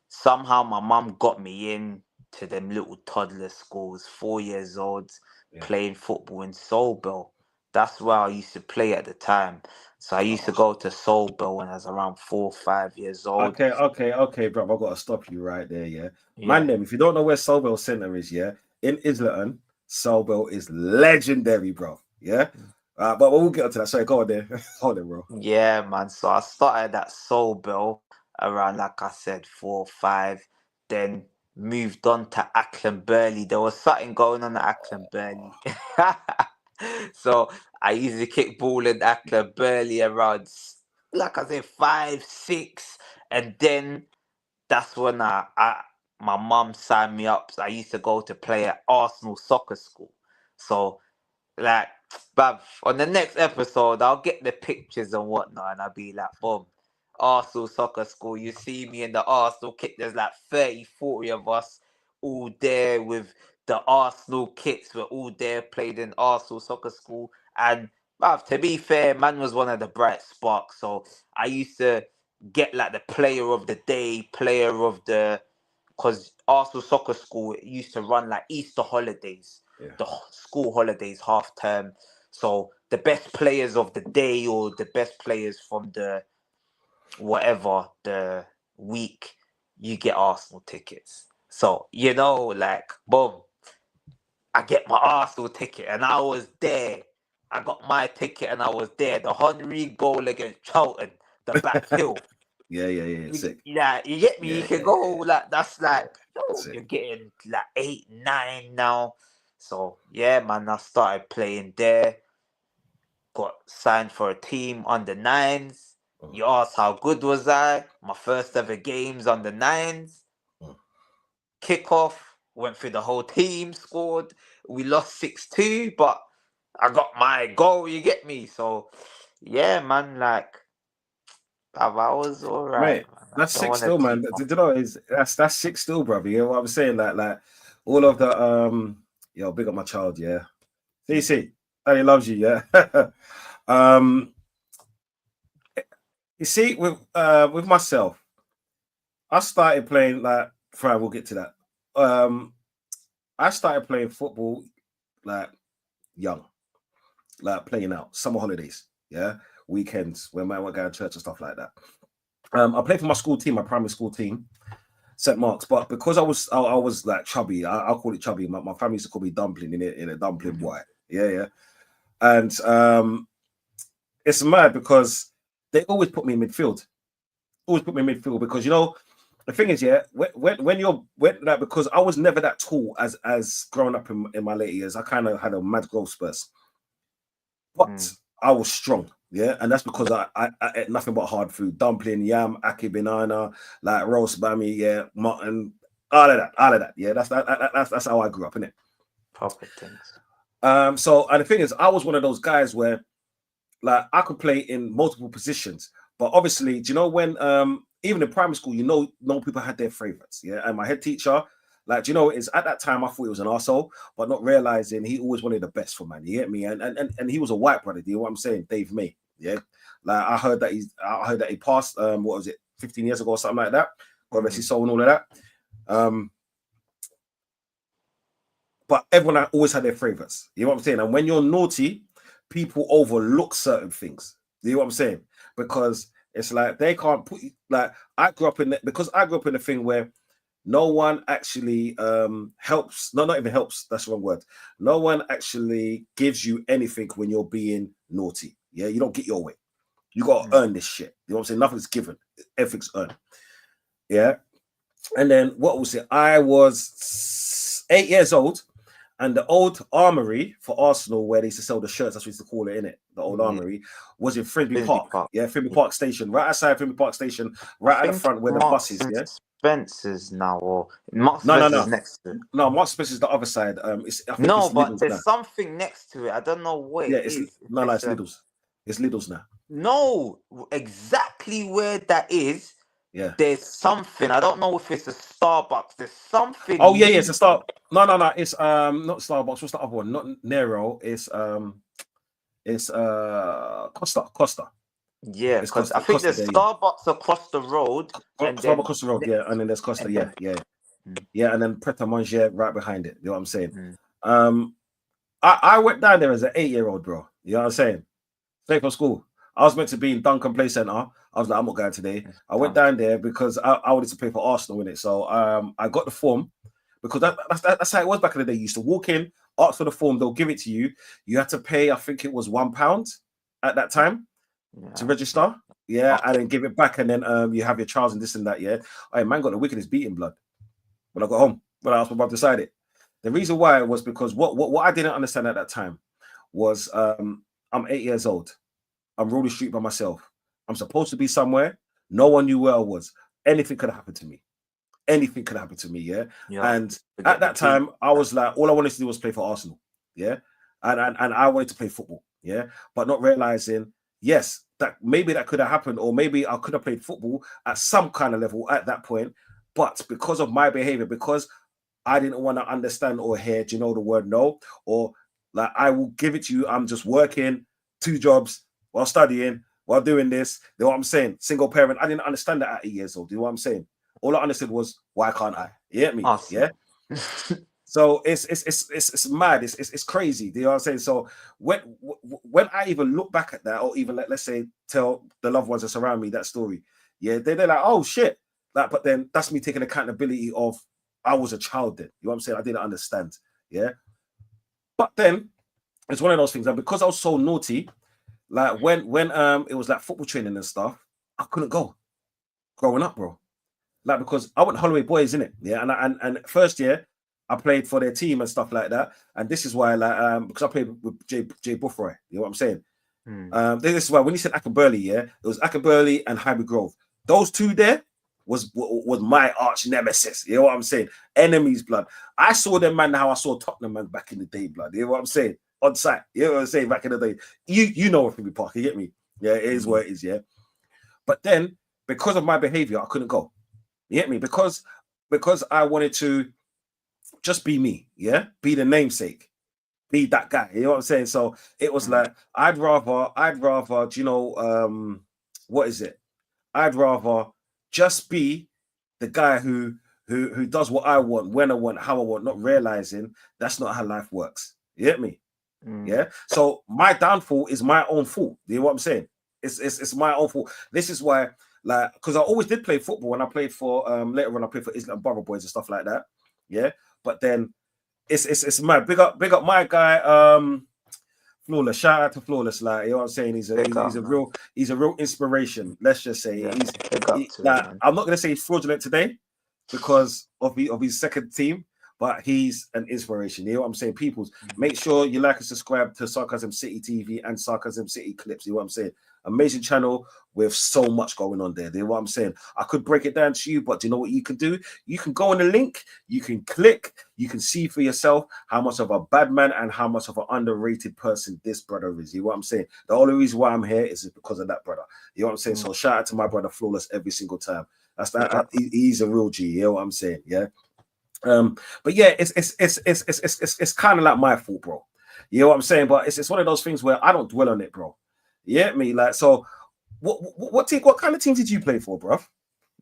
somehow my mum got me in to them little toddler schools, 4 years old, Yeah. playing football in Soulbell. That's where I used to play at the time. So I used to Oh. go to Soulbell when I was around 4 or 5 years old. Okay, bro. I've got to stop you right there, yeah. Man, Yeah. them, if you don't know where Sobel Center is, yeah, in Islington, Sobel is legendary, bro. Yeah. But we'll get onto that. Sorry, go on there. Hold on, bro. Yeah, man. So I started at Soulbell around, like I said, 4 or 5. Then moved on to Ackland Burley. There was something going on at Ackland Burley. So I used to kick ball in Ackland Burley around, like I said, 5, 6. And then that's when my mum signed me up. So I used to go to play at Arsenal Soccer School. So like, bruv, on the next episode, I'll get the pictures and whatnot, and I'll be like, boom, Arsenal Soccer School. You see me in the Arsenal kit. There's like 30, 40 of us all there with the Arsenal kits. We're all there, played in Arsenal Soccer School. And, bruv, to be fair, man was one of the bright sparks. So I used to get like the player of the day, player of the. Because Arsenal Soccer School used to run like Easter holidays, Yeah. the school holidays, half term. So the best players of the day or the best players from the whatever the week, you get Arsenal tickets. So like boom, I get my Arsenal ticket and I was there. I got my ticket and I was there. The Henry goal against Charlton, the back heel. Yeah. Sick. You get me? Yeah, You can go like that's yeah. like Sick. you're getting like 8, 9 now. So yeah, man, I started playing there. Got signed for a team on the nines. Mm, You asked how good was I? My first ever games on the nines. mm. Kickoff, went through the whole team, scored. We lost 6-2, but I got my goal. You get me? So yeah, man, like I was all right, Mate, man. I that's don't sick want to still, man. keep on. Do you know is that's sick still, brother. You know what I'm saying? Like all of the yo, big up my child, yeah. CC, Daddy loves you, yeah. um, you see, with myself, I started playing like fine, we'll get to that. I started playing football like young, like playing out summer holidays, yeah, weekends when I went going to church and stuff like that. I played for my school team, my primary school team, St. Mark's, but because I was like chubby, I call it chubby. My family used to call me dumpling in a dumpling boy, yeah. And it's mad because they always put me in midfield, because the thing is, yeah, when you're like, because I was never that tall as growing up in my later years, I kind of had a mad growth spurs, but I was strong, yeah, and that's because I ate nothing but hard food, dumpling, yam, aki, banana, like roast bammy, yeah, mutton, all of that, yeah, that's how I grew up, innit? Proper things. So and the thing is, I was one of those guys where like I could play in multiple positions, but obviously, do you know when even in primary school, no people had their favorites, yeah. And my head teacher, like, do you know, is at that time I thought he was an arsehole, but not realizing he always wanted the best for man. You get me? And he was a white brother. Do you know what I'm saying? Dave May, yeah. Like I heard that he passed. What was it, 15 years ago or something like that? God rest his soul and all of that. But everyone always had their favorites. You know what I'm saying? And when you're naughty, people overlook certain things. You know what I'm saying? Because it's like they can't put like I grew up in the thing where no one actually helps. No, not even helps. That's the wrong word. No one actually gives you anything when you're being naughty. Yeah, you don't get your way. You gotta earn this shit. You know what I'm saying? Nothing's given. Everything's earned. Yeah. And then what was it? I was 8 years old. And the old armory for Arsenal, where they used to sell the shirts, that's what we used to call it, innit? The old armory was in Frimby Park. Yeah, Frimby Park Station, right outside Frimby Park Station, right at the front where the bus is, yeah? Spencer's now, or Marks No. Spencer's next to it. No, Marks Spencer's the other side. I think No, it's but Lidl's now. there's something next to it. I don't know what Yeah, it is. it's Lidl's. It's Lidl's now. No, exactly where that is. Yeah. There's something. I don't know if it's a Starbucks. There's something. Oh yeah, it's a Star. No. It's not Starbucks. What's the other one? Not Nero. It's Costa. Yeah, There's because I Costa, think Costa there's there, yeah. Starbucks across the road, and From then across the road, yeah, and then there's Costa, and then yeah, and then Pret a Manger right behind it. You know what I'm saying? mm, Um, I went down there as an 8-year-old, bro. You know what I'm saying? Straight from school. I was meant to be in Duncan Play Centre. I was like, I'm not going today. I went dunk. down there because I wanted to play for Arsenal in it. So I got the form because that's how it was back in the day. You used to walk in, ask for the form, they'll give it to you. You had to pay, I think it was £1 at that time to Yeah. register. Yeah, and Okay. then give it back, and then you have your trials and this and that. Yeah, I man got the wickedest beating blood when I got home. When I asked my mum to decide it. The reason why was because what I didn't understand at that time was I'm 8 years old. I'm rolling the street by myself. I'm supposed to be somewhere. No one knew where I was. Anything could happen to me. Anything could happen to me. Yeah. Yeah. And at Forget the that team. time, I was like, all I wanted to do was play for Arsenal. Yeah. And I wanted to play football. Yeah. But not realizing, yes, that maybe that could have happened, or maybe I could have played football at some kind of level at that point. But because of my behavior, because I didn't want to understand or hear, do you know the word no? Or like, I will give it to you. I'm just working 2 jobs while studying, while doing this. You know what I'm saying? Single parent. I didn't understand that at 8 years old. You know what I'm saying? All I understood was, why can't I? You get me? Yeah. Arsenal. So it's mad. It's crazy. Do you know what I'm saying? So when I even look back at that, or even let's say tell the loved ones that surround me that story, yeah, they're like, oh shit. Like, but then that's me taking accountability of I was a child then. You know what I'm saying? I didn't understand. Yeah. But then it's one of those things. And because I was so naughty, like when it was like football training and stuff, I couldn't go growing up, bro. Like because I went Holloway Boys in it, yeah. And first year I played for their team and stuff like that. And this is why, like, because I played with Jay Buffroy. You know what I'm saying? Mm. This is why when you said Ackenburley, yeah, it was Ackenburley and Highbury Grove. Those two there was my arch nemesis. You know what I'm saying? Enemies, blood. I saw them man how I saw Tottenham man back in the day, blood. You know what I'm saying? On site. You know what I'm saying? Back in the day. You know Finney Park, you get me? Yeah, it is what it is, yeah. But then because of my behavior, I couldn't go. You get me? Because I wanted to just be me, yeah, be the namesake, be that guy. You know what I'm saying? So it was like I'd rather, do you know, what is it? I'd rather just be the guy who does what I want, when I want, how I want, not realizing that's not how life works. You get me? Yeah. So my downfall is my own fault. You know what I'm saying? It's my own fault. This is why, like, because I always did play football, and I played for later on I played for Islington Borough Boys and stuff like that. Yeah. But then it's mad. Big up my guy, Flawless. Shout out to Flawless. Like, you know what I'm saying? He's a real inspiration. Let's just say Yeah, big up to him, like, man. I'm not gonna say he's fraudulent today because of his second team, but he's an inspiration. You know what I'm saying? Peoples, make sure you like and subscribe to Sarcasm City TV and Sarcasm City Clips. You know what I'm saying? Amazing channel with so much going on there. You know what I'm saying? I could break it down to you, but do you know what you can do? You can go on the link, you can click, you can see for yourself how much of a bad man and how much of an underrated person this brother is. You know what I'm saying? The only reason why I'm here is because of that brother. You know what I'm saying? So shout out to my brother Flawless every single time. That's that. He's a real G. You know what I'm saying? Yeah. But yeah, it's kind of like my fault, bro. You know what I'm saying? But it's one of those things where I don't dwell on it, bro. Yeah, me like so. What kind of team did you play for, bro?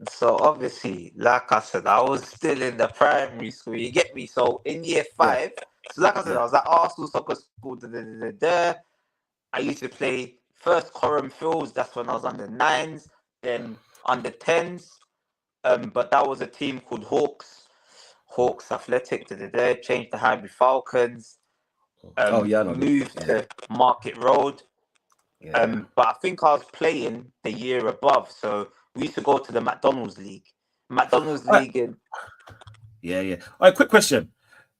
So obviously, like I said, I was still in the primary school. You get me? So in year Yeah, 5, so like I said, yeah. I was at Arsenal Soccer School. I used to play first Coram Fields. That's when I was under 9s, then under 10s. But that was a team called Hawks Athletic. Changed to Highbury Falcons. Oh yeah, I know them. Moved Yeah, to Market Road. yeah. But I think I was playing the year above, so we used to go to the McDonald's League. McDonald's All right. League in Yeah, yeah. All right, quick question.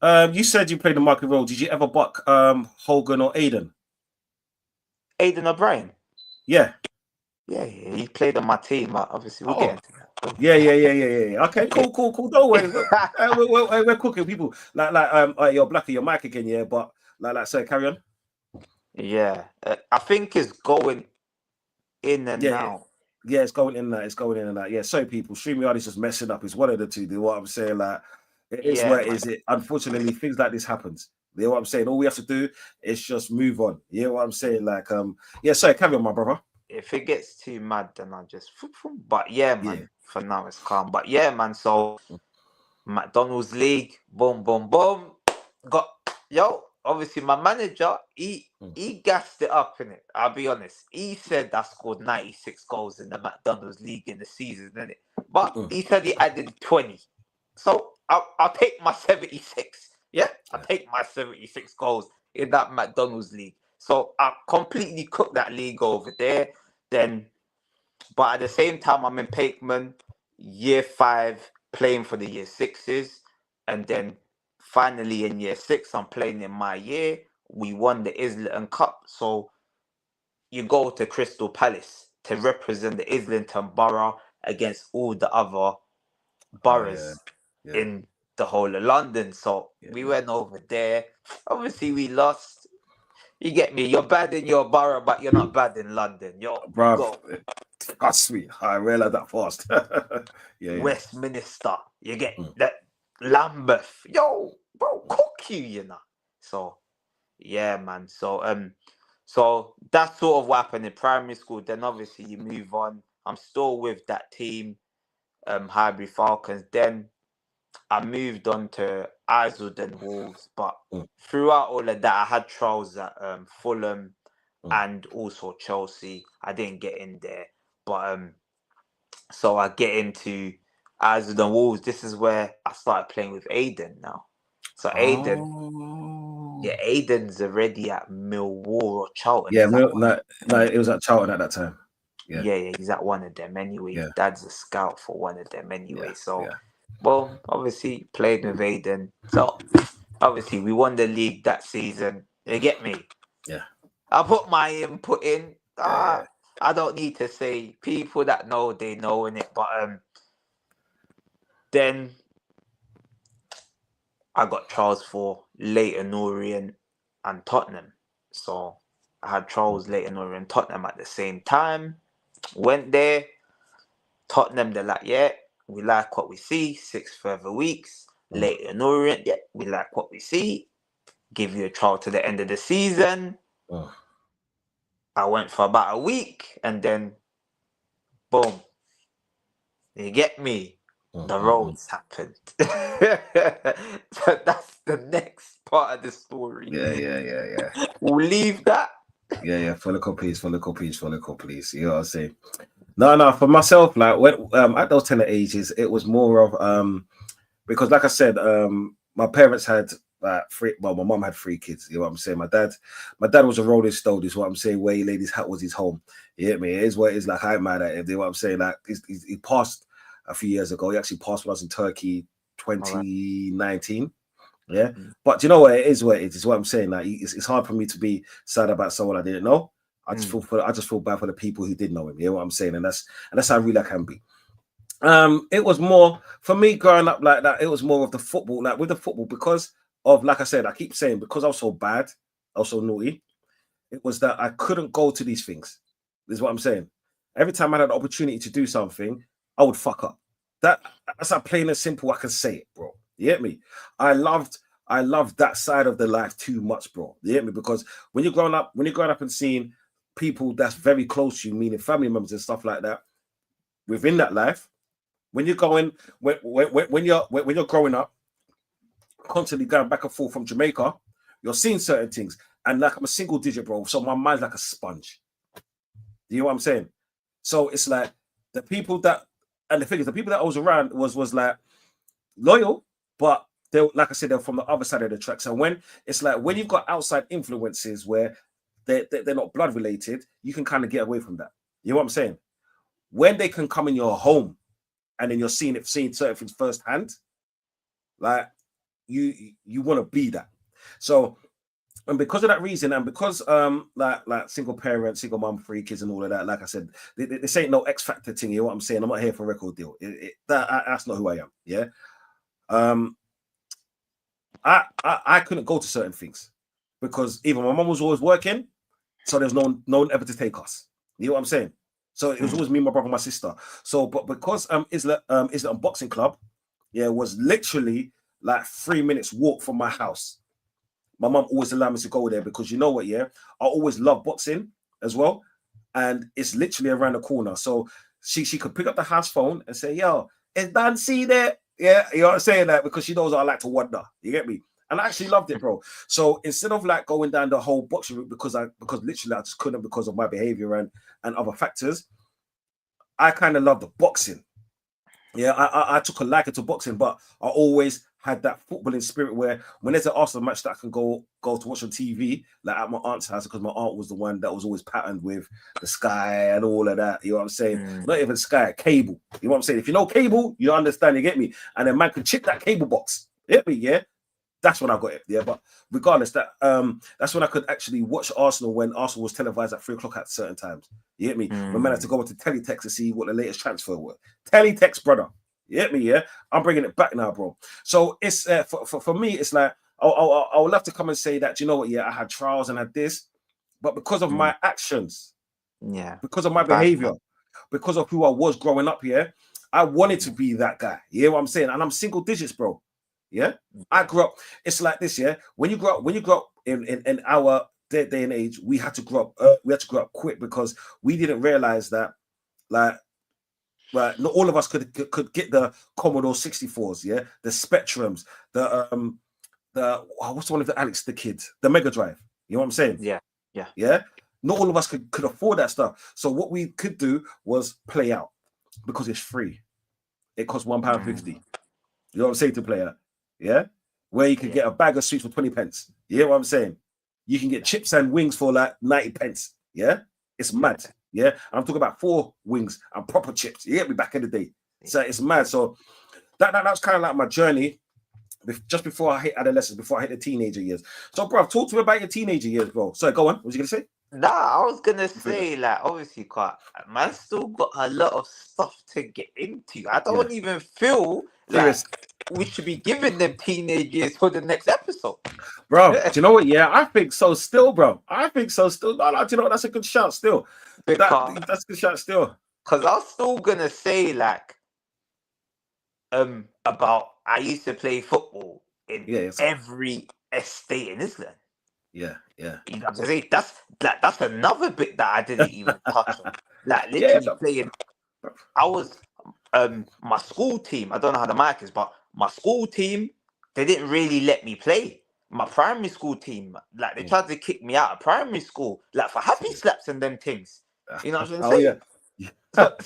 You said you played the market role. Did you ever buck Hogan or Aiden? Aiden O'Brien. Yeah. Yeah, he played on my team. Obviously, we'll get Oh, into that. yeah. Okay, Yeah. cool. Don't worry. We're cooking people. You're Blacka, your mic again, yeah. But sorry, carry on. Yeah. I think it's going in and Yeah, out. yeah. It's going in and out. It's going in and out. Yeah. Sorry, people. StreamYard is just messing up. It's one of the two. You know what I'm saying? Like, it is Yeah, what it man. is. Unfortunately, things like this happens. You know what I'm saying? All we have to do is just move on. You know what I'm saying? Like, yeah. Sorry, carry on, my brother. if it gets too mad, then I'll just. But yeah, man. Yeah. For now, it's calm. But yeah, man. So McDonald's League, boom, boom, boom. Got obviously my manager, he gassed it up in it. I'll be honest. He said I scored 96 goals in the McDonald's League in the season, innit? But he said he added 20. So I'll take my 76. Yeah? I'll take my 76 goals in that McDonald's League. So I completely cooked that league over there. Then but at the same time, I'm in Pakeman, year 5, playing for the year 6s. And then finally in year 6, I'm playing in my year. We won the Islington Cup. So you go to Crystal Palace to represent the Islington borough against all the other boroughs in the whole of London. So we went over there. Obviously, we lost. You get me? You're bad in your borough, but you're not bad in London. You Bruv, that's sweet. I realized that fast. Westminster, you get that Lambeth, bro, cook you know. So yeah, man. So that's sort of what happened in primary school. Then obviously you move on. I'm still with that team, Highbury Falcons. Then I moved on to Islington Wolves, but throughout all of that, I had trials at Fulham and also Chelsea. I didn't get in there, but so I get into Islington Wolves. This is where I started playing with Aiden now. So Aiden's already at Millwall or Charlton. Yeah, no, it was at Charlton at that time. Yeah, he's at one of them anyway. His dad's a scout for one of them anyway. So, well, obviously played with Aiden. So, obviously we won the league that season. You get me? Yeah. I put my input in. I don't need to say. People that know, they know in it. But then I got trials for Leyton Orient and Tottenham. So I had trials Leyton Orient and Tottenham at the same time. Went there. Tottenham, they're like, yeah, we like what we see. 6 further weeks. Leyton Orient, yeah, we like what we see. Give you a trial to the end of the season. I went for about a week and then boom. You get me? The roads happened. So that's the next part of the story. Yeah. We'll leave that. Yeah. Follicle, please. You know what I'm saying? No. For myself, like when at those tender ages, it was more of because, like I said, my parents had my mom had 3 kids. You know what I'm saying? My dad was a rolling stone. Is what I'm saying. Where he laid his hat was his home. You get me? It is what it is. Like I'm mad at him. You know what I'm saying? Like he passed a few years ago. He actually passed when I was in Turkey, 2019. Yeah, but you know what? It is what it is. Is what I'm saying. Like it's hard for me to be sad about someone I didn't know. I just feel bad for the people who did know him. You know what I'm saying? And that's how really I can be. It was more for me growing up like that. It was more of the football, like with the football, because of, like I said, I keep saying, because I was so bad, I was so naughty. It was that I couldn't go to these things. This is what I'm saying. Every time I had an opportunity to do something, I would fuck up. That's how plain and simple I can say it, bro. You get me? I loved that side of the life too much, bro. You get me? Because when you're growing up and seeing people that's very close to you, meaning family members and stuff like that, within that life, when you're going, when you're growing up, constantly going back and forth from Jamaica, you're seeing certain things. And like I'm a single digit, bro. So my mind's like a sponge. Do you know what I'm saying? So it's like the people that I was around was like loyal, but they, like I said, they're from the other side of the tracks. And when it's like when you've got outside influences where they're not blood related, you can kind of get away from that. You know what I'm saying? When they can come in your home and then you're seeing certain things firsthand, like you want to be that. So, and because of that reason, and because like single parent, single mom, 3 kids, and all of that, like I said, this ain't no X Factor thing. You know what I'm saying? I'm not here for a record deal. That's not who I am. Yeah. I couldn't go to certain things because either my mom was always working, so there's no one ever to take us. You know what I'm saying? So it was always me, my brother, my sister. So, but because Islington Boxing Club, was literally like 3 minutes walk from my house. My mum always allowed me to go there because you know what, I always loved boxing as well. and it's literally around the corner. So she could pick up the house phone and say, "Yo, is Nancy there?" Yeah, you know what I'm saying? That because she knows I like to wander. You get me? And I actually loved it, bro. So instead of like going down the whole boxing route because literally I just couldn't because of my behavior and other factors, I kind of love the boxing. Yeah, I took a liking to boxing, but I always had that footballing spirit where when there's an Arsenal match that I can go to watch on TV, like at my aunt's house, because my aunt was the one that was always patterned with the Sky and all of that. You know what I'm saying? Not even Sky, cable. You know what I'm saying? If you know cable, you understand. You get me? And then man could chip that cable box. You get me? Yeah. That's when I got it. Yeah, but regardless, that's when I could actually watch Arsenal when Arsenal was televised at 3 o'clock at certain times. You get me? When man had to go into teletext to see what the latest transfer was. Teletext, brother. You get me? Yeah, I'm bringing it back now, bro. So it's for me, it's like I would love to come and say that, you know what? Yeah, I had trials and I had this, but because of my actions, because of my behavior, because of who I was growing up, yeah, I wanted to be that guy. You know what I'm saying? And I'm single digits, bro. Yeah, I grew up. It's like this, yeah. When you grow up in our day and age, we had to grow up. We had to grow up quick because we didn't realize that, like, not all of us could get the Commodore 64s, yeah, the Spectrums, the what's the one of the Alex the Kid, the Mega Drive. You know what I'm saying? Yeah. Not all of us could afford that stuff. So what we could do was play out because it's free. It costs £1.50. You know what I'm saying, to play out? Yeah, where you can get a bag of sweets for 20 pence. You know what I'm saying? You can get chips and wings for like 90 pence. Yeah, it's mad. Yeah, I'm talking about 4 wings and proper chips. You get me? Back in the day, so it's mad. So that was kind of like my journey just before I hit adolescence, before I hit the teenager years. So, bro, talk to me about your teenager years, bro. So go on. What was you gonna say? Nah, I was gonna say, like, obviously, man still got a lot of stuff to get into. I don't even feel Serious. like we should be giving them teenage years for the next episode. Bro, do you know what? Yeah, I think so still, bro. I think so still. No, do you know what? That's a good shout still. That's a good shout still. Because I was still gonna say, like, about I used to play football in every estate in Islington. Yeah. You know what I'm saying? That's another bit that I didn't even touch on. Like, literally playing. I was my school team. I don't know how the mic is, but my school team, they didn't really let me play. My primary school team, like, they tried to kick me out of primary school, like, for happy slaps and them things. You know what I'm saying? So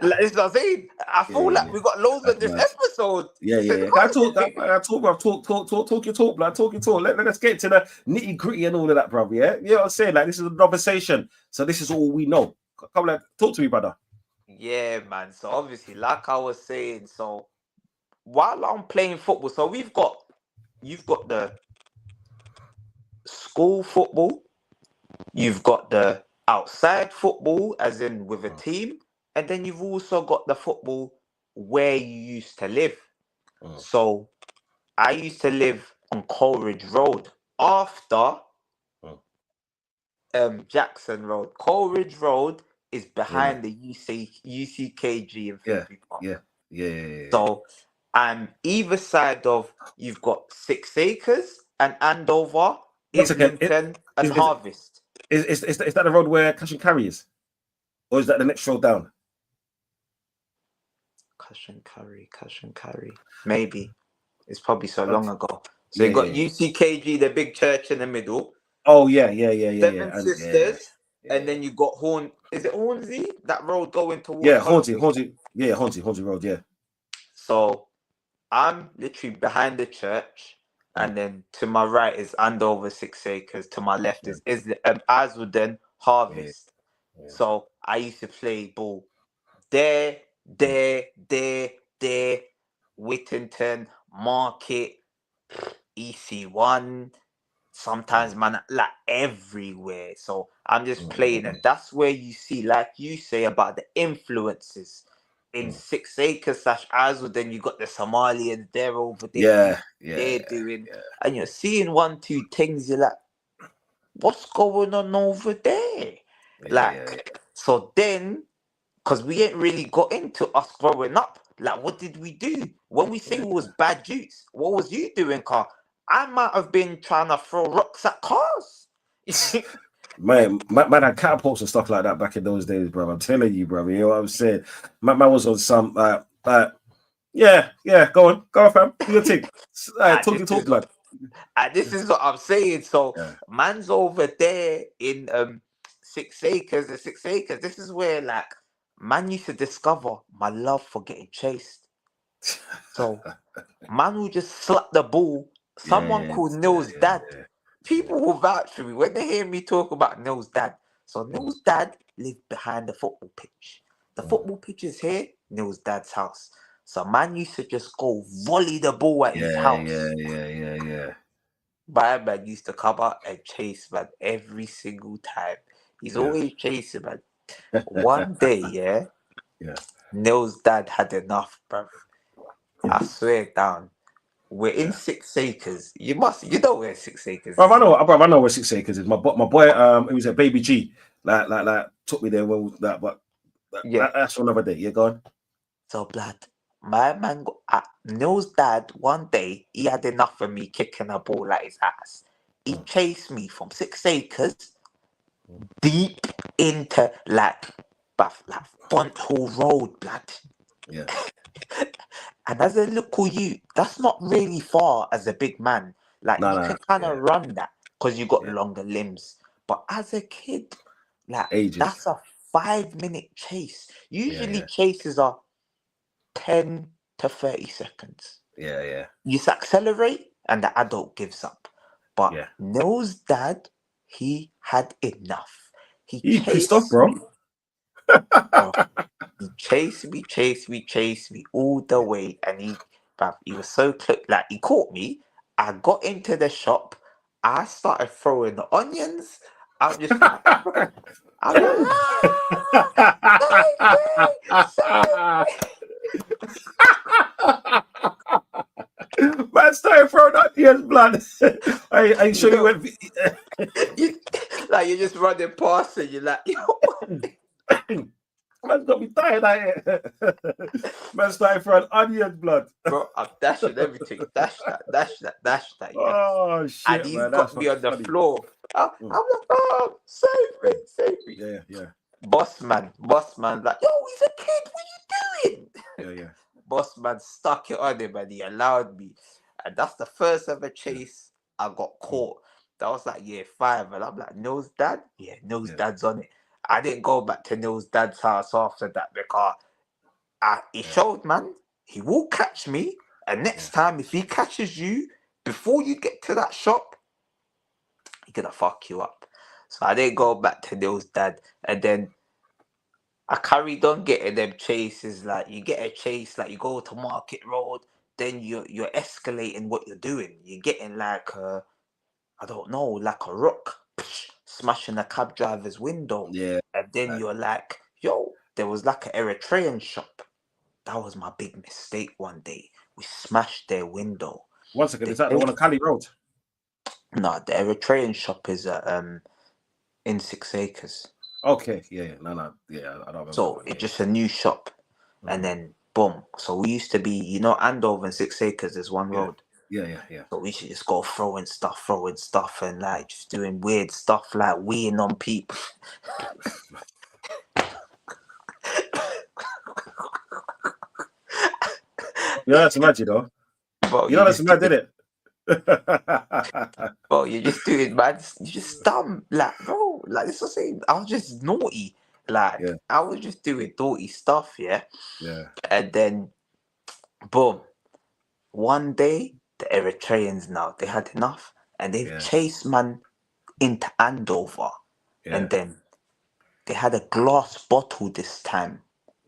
it's what I'm saying. I feel like we got loads of this episode. I talk your talk, blood. Talk your talk. Let's get to the nitty gritty and all of that, brother. Yeah, you know what I'm saying? Like, this is a conversation, so this is all we know. Come on, talk to me, brother. Yeah, man. So obviously, like I was saying, so while I'm playing football, so you've got the school football, you've got the outside football, as in with a team, and then you've also got the football where you used to live. So I used to live on Coleridge Road after Jackson Road. Coleridge Road is behind the UCKG and Footy Park. Yeah. So either side of, you've got 6 Acres and Andover, Islington and Harvest. Is that the road where Cash and Carry is? Or is that the next road down? Cash and Carry. Maybe. It's probably so long ago. So you got UCKG, the big church in the middle. Oh, yeah. 7 Sisters. And then you got is it Hornsey? That road going towards Hornsey. Yeah, Hornsey Road, yeah. So I'm literally behind the church, and then to my right is Andover 6 Acres. To my left is Islington Harvest. So I used to play ball there, Whittington, Market, EC1. Sometimes, man, like everywhere. So I'm just playing, and that's where you see, like you say, about the influences in 6 Acres / Azul. Then you got the Somalians, they're over there. They're doing, and you're seeing 1, 2 things. You're like, what's going on over there? So then, because we ain't really got into us growing up. Like, what did we do when we say we was bad youths? What was you doing, Carl? I might have been trying to throw rocks at cars. Man had catapults and stuff like that back in those days, bro. I'm telling you, bro. You know what I'm saying? Man was on some yeah. Go on, fam. Do your thing. And Talk your talk, blood. this is what I'm saying. So Yeah, man's over there in 6 acres. The 6 acres. This is where like man used to discover my love for getting chased. So man will just slap the ball. Someone called Neil's dad. People will vouch for me when they hear me talk about Neil's dad. So Neil's dad lived behind the football pitch. The football pitch is here, Neil's dad's house. So man used to just go volley the ball at his house. yeah. My man used to come out and chase man every single time. He's Yeah. always chasing man. One day, yeah, Yeah. Neil's dad had enough, bruv. I swear down. We're in Yeah. 6 acres. You know where 6 acres Bro, is, man. I know where 6 acres is. My boy, he was at Baby G, like took me there when that, but Yeah. that's for another day. Yeah, go on. So blood, my man, Neil's dad, one day, he had enough of me kicking a ball at his ass. He chased me from 6 acres deep into like Front Hall Road, blood. Yeah. And as a little you, that's not really far as a big man. Like you No. can kind Yeah. of run that because you got Yeah. longer limbs. But as a kid, like Ages. that's a 5 minute chase. Usually Yeah. chases are 10 to 30 seconds. Yeah. You accelerate and the adult gives up. But Yeah. Noah's dad, he had enough. He He pissed off, chased bro. me, bro. He chased me all the way. And he was so close. Like, he caught me. I got into the shop. I started throwing the onions. I'm just like, bro. I'm like, save me! Save Man started throwing up his blood. Are you me! You sure you know, went? you, like, you're just running past and you're like, yo. Man's got me tired out here. Man started throwing onion blood. Bro, I'm dashing everything. Dash that, yeah. Oh And shit, he's man, that's got me fucking on the funny. floor. I'm Mm. like, oh, save me. Yeah. Boss man, like, yo, he's a kid, what you doing? Yeah. Boss man stuck it on him and he allowed me. And that's the first ever chase I got caught. That was like year 5. And I'm like, Neil's dad? Yeah, Neil's Yeah. dad's on it. I didn't go back to Neil's dad's house after that because he showed, man, he will catch me. And next time, if he catches you before you get to that shop, he's gonna fuck you up. So I didn't go back to Neil's dad. And then I carried on getting them chases. Like you get a chase, like you go to Market Road, then you're escalating what you're doing. You're getting like I don't know, like a rock smashing a cab driver's window. Yeah. And then you're like, yo, there was like an Eritrean shop. That was my big mistake one day. We smashed their window. One second, is that the one on Cali Road? No, the Eritrean shop is in 6 acres. Okay, yeah. No. Yeah, I don't remember that So one. it's just a new shop. And then boom. So we used to be, Andover and 6 acres is one road. Yeah. So we should just go throwing stuff and like just doing weird stuff like weeing on people. Yeah, that's magic though. Bro, You know that's mad, did it? bro, you're just doing mad. You just dumb, like, bro. Like this was saying, I was just naughty. Like Yeah. I was just doing naughty stuff, yeah. Yeah. And then, boom. One day, the Eritreans now they had enough, and they've chased man into Andover, and then they had a glass bottle this time.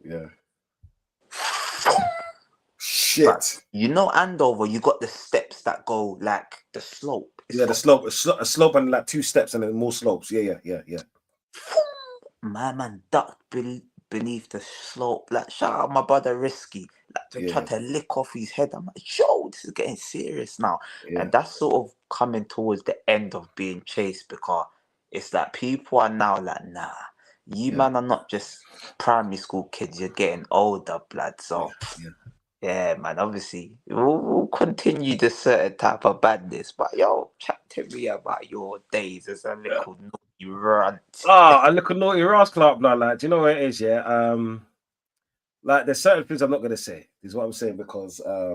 Yeah. But Shit. Andover, you got the steps that go like the slope. The slope, a slope and like 2 steps and then more slopes. Yeah. My man ducked beneath the slope. Like, shout out my brother Risky. Like, they tried to lick off his head. I'm like, yo, this is getting serious now. Yeah. And that's sort of coming towards the end of being chased because it's like people are now like, nah, you man are not just primary school kids. You're getting older, blood. So, yeah, man, obviously, we'll continue this certain type of badness. But, yo, chat to me about your days as a little naughty naughty runt. I look a naughty rascal up, blood. Like, do you know what it is? Yeah. Like there's certain things I'm not gonna say. Is what I'm saying because uh,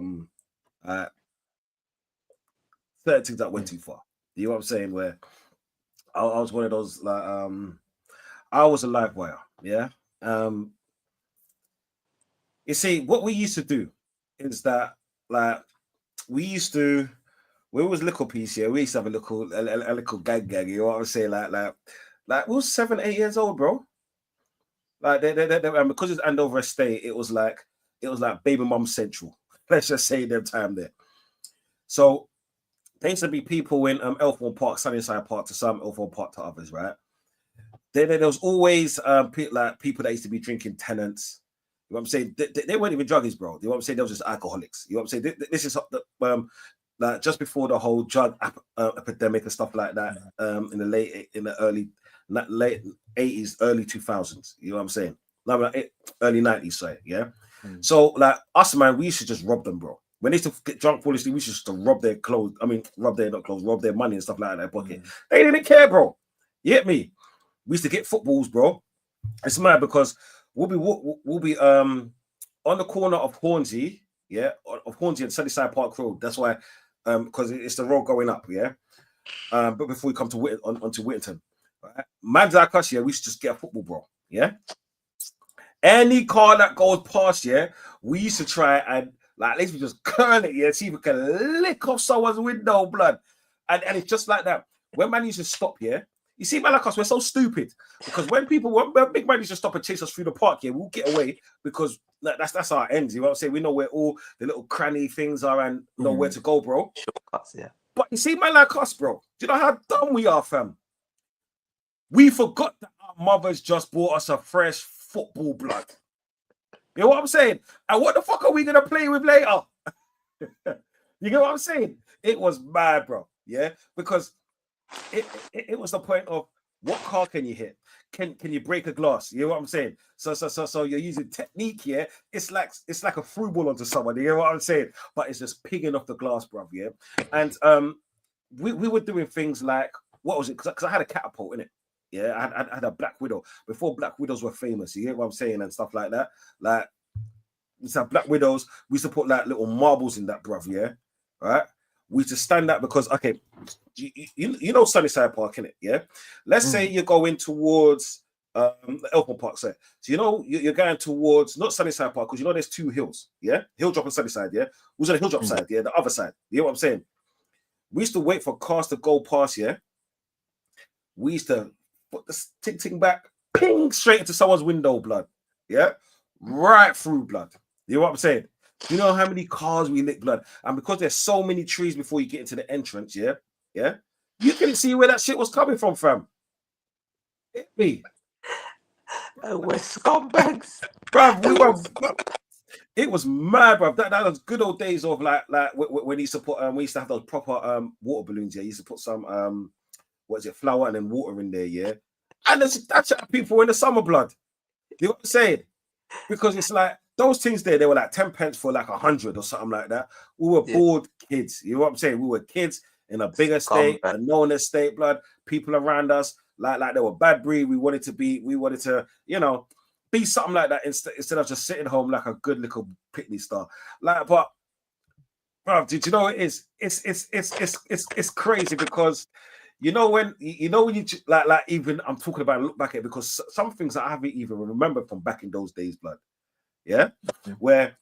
certain things that went too far. You know what I'm saying? Where I was one of those like I was a live wire. Yeah. You see, what we used to do is that like we used to when it was little piece, yeah, we used to have a little gag, you know what I'm saying? Like we was 7, 8 years old, bro. Like and because it's Andover Estate, it was like baby mum central. Let's just say them time there. So there used to be people in Elthorne Park, Sunnyside Park to some, Elthorne Park to others, right? There was always like people that used to be drinking tenants. You know what I'm saying? They weren't even druggies, bro. You know what I'm saying? They were just alcoholics. You know what I'm saying? This is like just before the whole drug epidemic and stuff like that. In the late 80s, early 2000s. You know what I'm saying? No, early 90s, sorry. Yeah. So like us, man, we used to just rob them, bro. When they used to get drunk foolishly, we used to just rob their clothes. I mean, rob their money and stuff like that in their pocket. They didn't care, bro. You get me? We used to get footballs, bro. It's mad because we'll be on the corner of Hornsey, yeah, of Hornsey and Sunnyside Park Road. That's why, because it's the road going up, yeah. But before we come to onto Whittington, right? Man like us, yeah, we should just get a football, bro, yeah. Any car that goes past, yeah, we used to try and like at least we just curl it, yeah, see if we can lick off someone's window, blood, and it's just like that. When man used to stop, yeah. You see, man, like us, we're so stupid because when big man used to stop and chase us through the park, yeah, we'll get away because that's our ends. You know what I'm saying? We know where all the little cranny things are and know where to go, bro. Shortcuts, yeah. But you see, man, like us, bro. Do you know how dumb we are, fam? We forgot that our mothers just bought us a fresh football, blood. You know what I'm saying? And what the fuck are we gonna play with later? You know what I'm saying? It was mad, bro. Yeah, because. It was the point of what car can you hit? Can you break a glass? You know what I'm saying? So you're using technique here. It's like a through ball onto someone. You know what I'm saying? But it's just pigging off the glass, bruv. Yeah. And we were doing things like what was it? Because I had a catapult in it. Yeah, I had a Black Widow before Black Widows were famous. You get what I'm saying and stuff like that. Like we used to have Black Widows. We used to put like little marbles in that, bruv. Yeah, right. We used to stand that because okay, you know Sunnyside Park, innit? Yeah. Let's say you're going towards the Elthorne Park side. So you know you're going towards not Sunnyside Park because you know there's two hills, yeah, hill drop and Sunnyside, yeah. Who's on the hill drop side? Yeah, the other side. You know what I'm saying? We used to wait for cars to go past, yeah. We used to put the ting back, ping straight into someone's window, blood. Yeah, right through, blood. You know what I'm saying? You know how many cars we lick, blood, and because there's so many trees before you get into the entrance, yeah, you couldn't see where that shit was coming from, fam. Hit me. We're scumbags, Bruv, it was mad, bruv. That was good old days of like when we used to put we used to have those proper water balloons. Yeah, you used to put some what is it, flour and then water in there, yeah. And that's people in the summer, blood. You know what I'm saying? Because it's like those things there, they were like 10 pence for like 100 or something like that. We were bored kids. You know what I'm saying? We were kids in a big estate, a known estate, blood. People around us, like they were bad breed. We wanted to, you know, be something like that instead of just sitting home like a good little picnic star. Like, but bro, did you know it is? It's crazy because you know when you like even I'm talking about look back at it because some things that I haven't even remembered from back in those days, blood. Yeah, where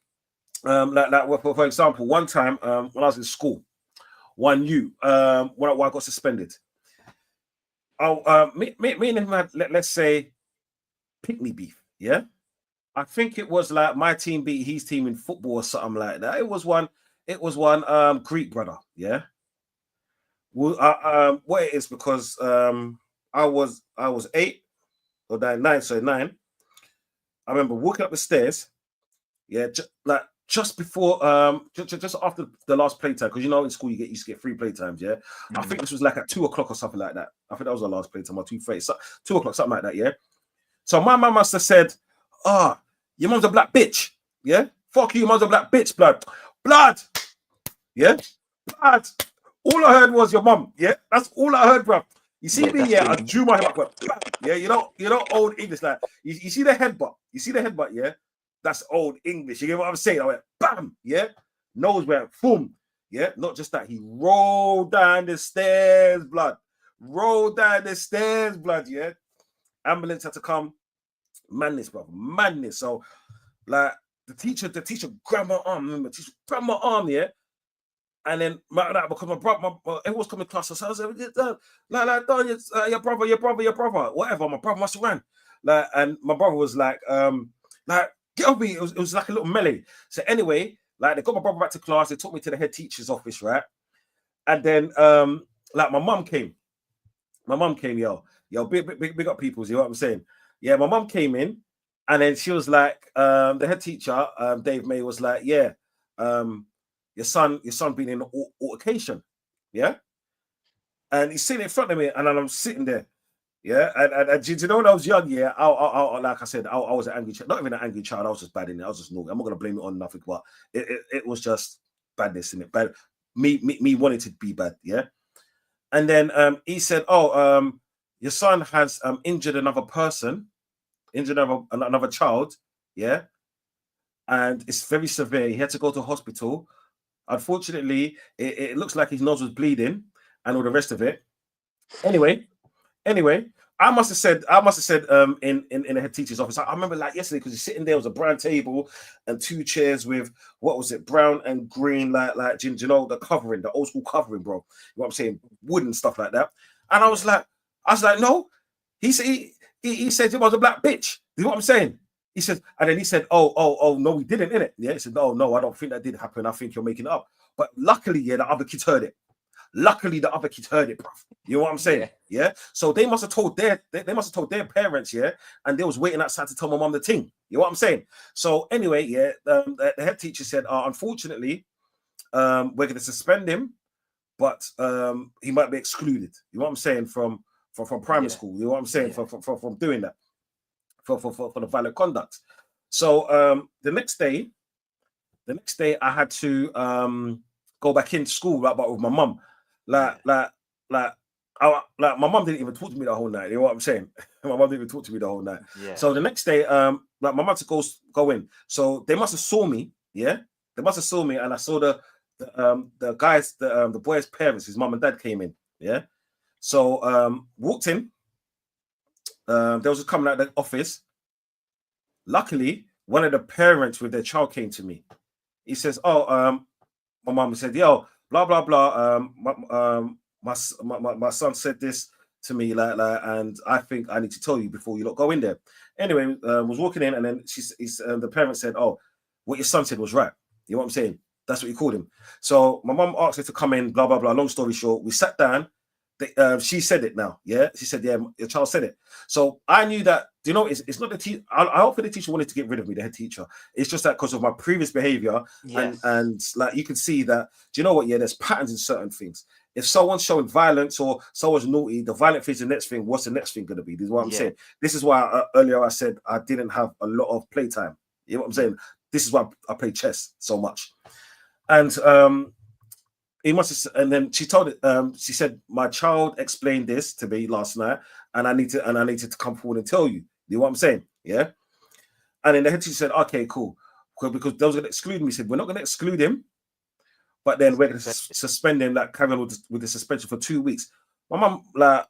like for example, one time when I was in school, when I got suspended. Me and him had let's say picnic beef. Yeah, I think it was like my team beat his team in football or something like that. It was one Greek brother. Yeah. Well, what it is because I was 8 or 9, so 9. I remember walking up the stairs, yeah, just before just after the last playtime, because you know in school you used to get free playtimes, yeah. I think this was like at 2 o'clock or something like that. I think that was the last playtime or 2:30, so 2 o'clock, something like that, yeah. So my mum must have said, your mum's a black bitch, yeah. Fuck you, your mum's a black bitch, blood, yeah, blood. All I heard was your mum, yeah. That's all I heard, bro. You see me, I drew my head back. Went, bam. Yeah, you know, old English. Like you see the headbutt. You see the headbutt. Yeah, that's old English. You get what I'm saying? I went bam. Yeah, nose went boom. Yeah, not just that. He rolled down the stairs, blood. Rolled down the stairs, blood. Yeah, ambulance had to come. Madness, brother, madness. So, like the teacher grabbed my arm. Remember, teacher grabbed my arm. Yeah. And then because my brother, everyone's coming to class, so I was like, Don, your brother, whatever. My brother must have ran. Like, and my brother was like, get off me. It was like a little melee. So anyway, like they got my brother back to class. They took me to the head teacher's office, right? And then like my mum came. My mum came, yo, big up peoples. You know what I'm saying? Yeah, my mum came in, and then she was like, the head teacher, Dave May, was like, yeah, your son being in an altercation, yeah, and he's sitting in front of me, and I'm sitting there, yeah, and do you know when I was young, yeah, I like I said, I was an angry child, not even an angry child, I was just bad in it, I was just naughty. I'm not gonna blame it on nothing, but it was just badness in it, bad, me wanting to be bad, yeah, and then he said, oh, your son has injured another person, injured another child, yeah, and it's very severe. He had to go to hospital. Unfortunately, it looks like his nose was bleeding and all the rest of it. Anyway, I must have said in the head teacher's office. I remember like yesterday because he's sitting there, was a brown table and two chairs with what was it, brown and green, like you know, the covering, the old school covering, bro. You know what I'm saying? Wood and stuff like that. And I was like, no. He said it was a black bitch. You know what I'm saying? He said, and then he said, oh, no, we didn't, innit? Yeah, he said, no, I don't think that did happen. I think you're making it up. But luckily, yeah, the other kids heard it. Luckily, the other kids heard it, bro. You know what I'm saying? Yeah. So they must have told their parents, yeah, and they was waiting outside to tell my mom the thing. You know what I'm saying? So anyway, yeah, the head teacher said, unfortunately, we're going to suspend him, but he might be excluded. You know what I'm saying from primary school. You know what I'm saying from doing that. For the violent conduct. So the next day I had to go back into school but with my mum. Like my mum didn't even talk to me the whole night. You know what I'm saying? My mum didn't even talk to me the whole night. Yeah. So the next day, like my mum had to go in. So they must have saw me, yeah. They must have saw me, and I saw the guys, the boy's parents, his mum and dad came in, yeah. So walked in. They was just coming out of the office. Luckily, one of the parents with their child came to me. He says, "Oh, my mom said, yo, blah blah blah. My son said this to me, like, and I think I need to tell you before you lot go in there." Anyway, was walking in, and then the parent said, "Oh, what your son said was right." You know what I'm saying? That's what you called him. So my mom asked her to come in. Blah blah blah. Long story short, we sat down. She said it now, yeah. She said, "Yeah, your child said it." So I knew that. Do you know? It's not the teacher. I hope the teacher wanted to get rid of me, the head teacher. It's just that because of my previous behavior, and like you can see that. Do you know what? Yeah, there's patterns in certain things. If someone's showing violence or someone's naughty, the violent thing is the next thing. What's the next thing going to be? This is what I'm saying. This is why earlier I said I didn't have a lot of playtime. You know what I'm saying? This is why I play chess so much, and he must have, and then she told it. She said, "My child explained this to me last night, and I needed to come forward and tell you." You know what I'm saying? Yeah. And then the head teacher said, "Okay, cool," because they was going to exclude me. He said, "We're not going to exclude him, but then we're going to suspend him, like carry on with the suspension for 2 weeks." My mum, like,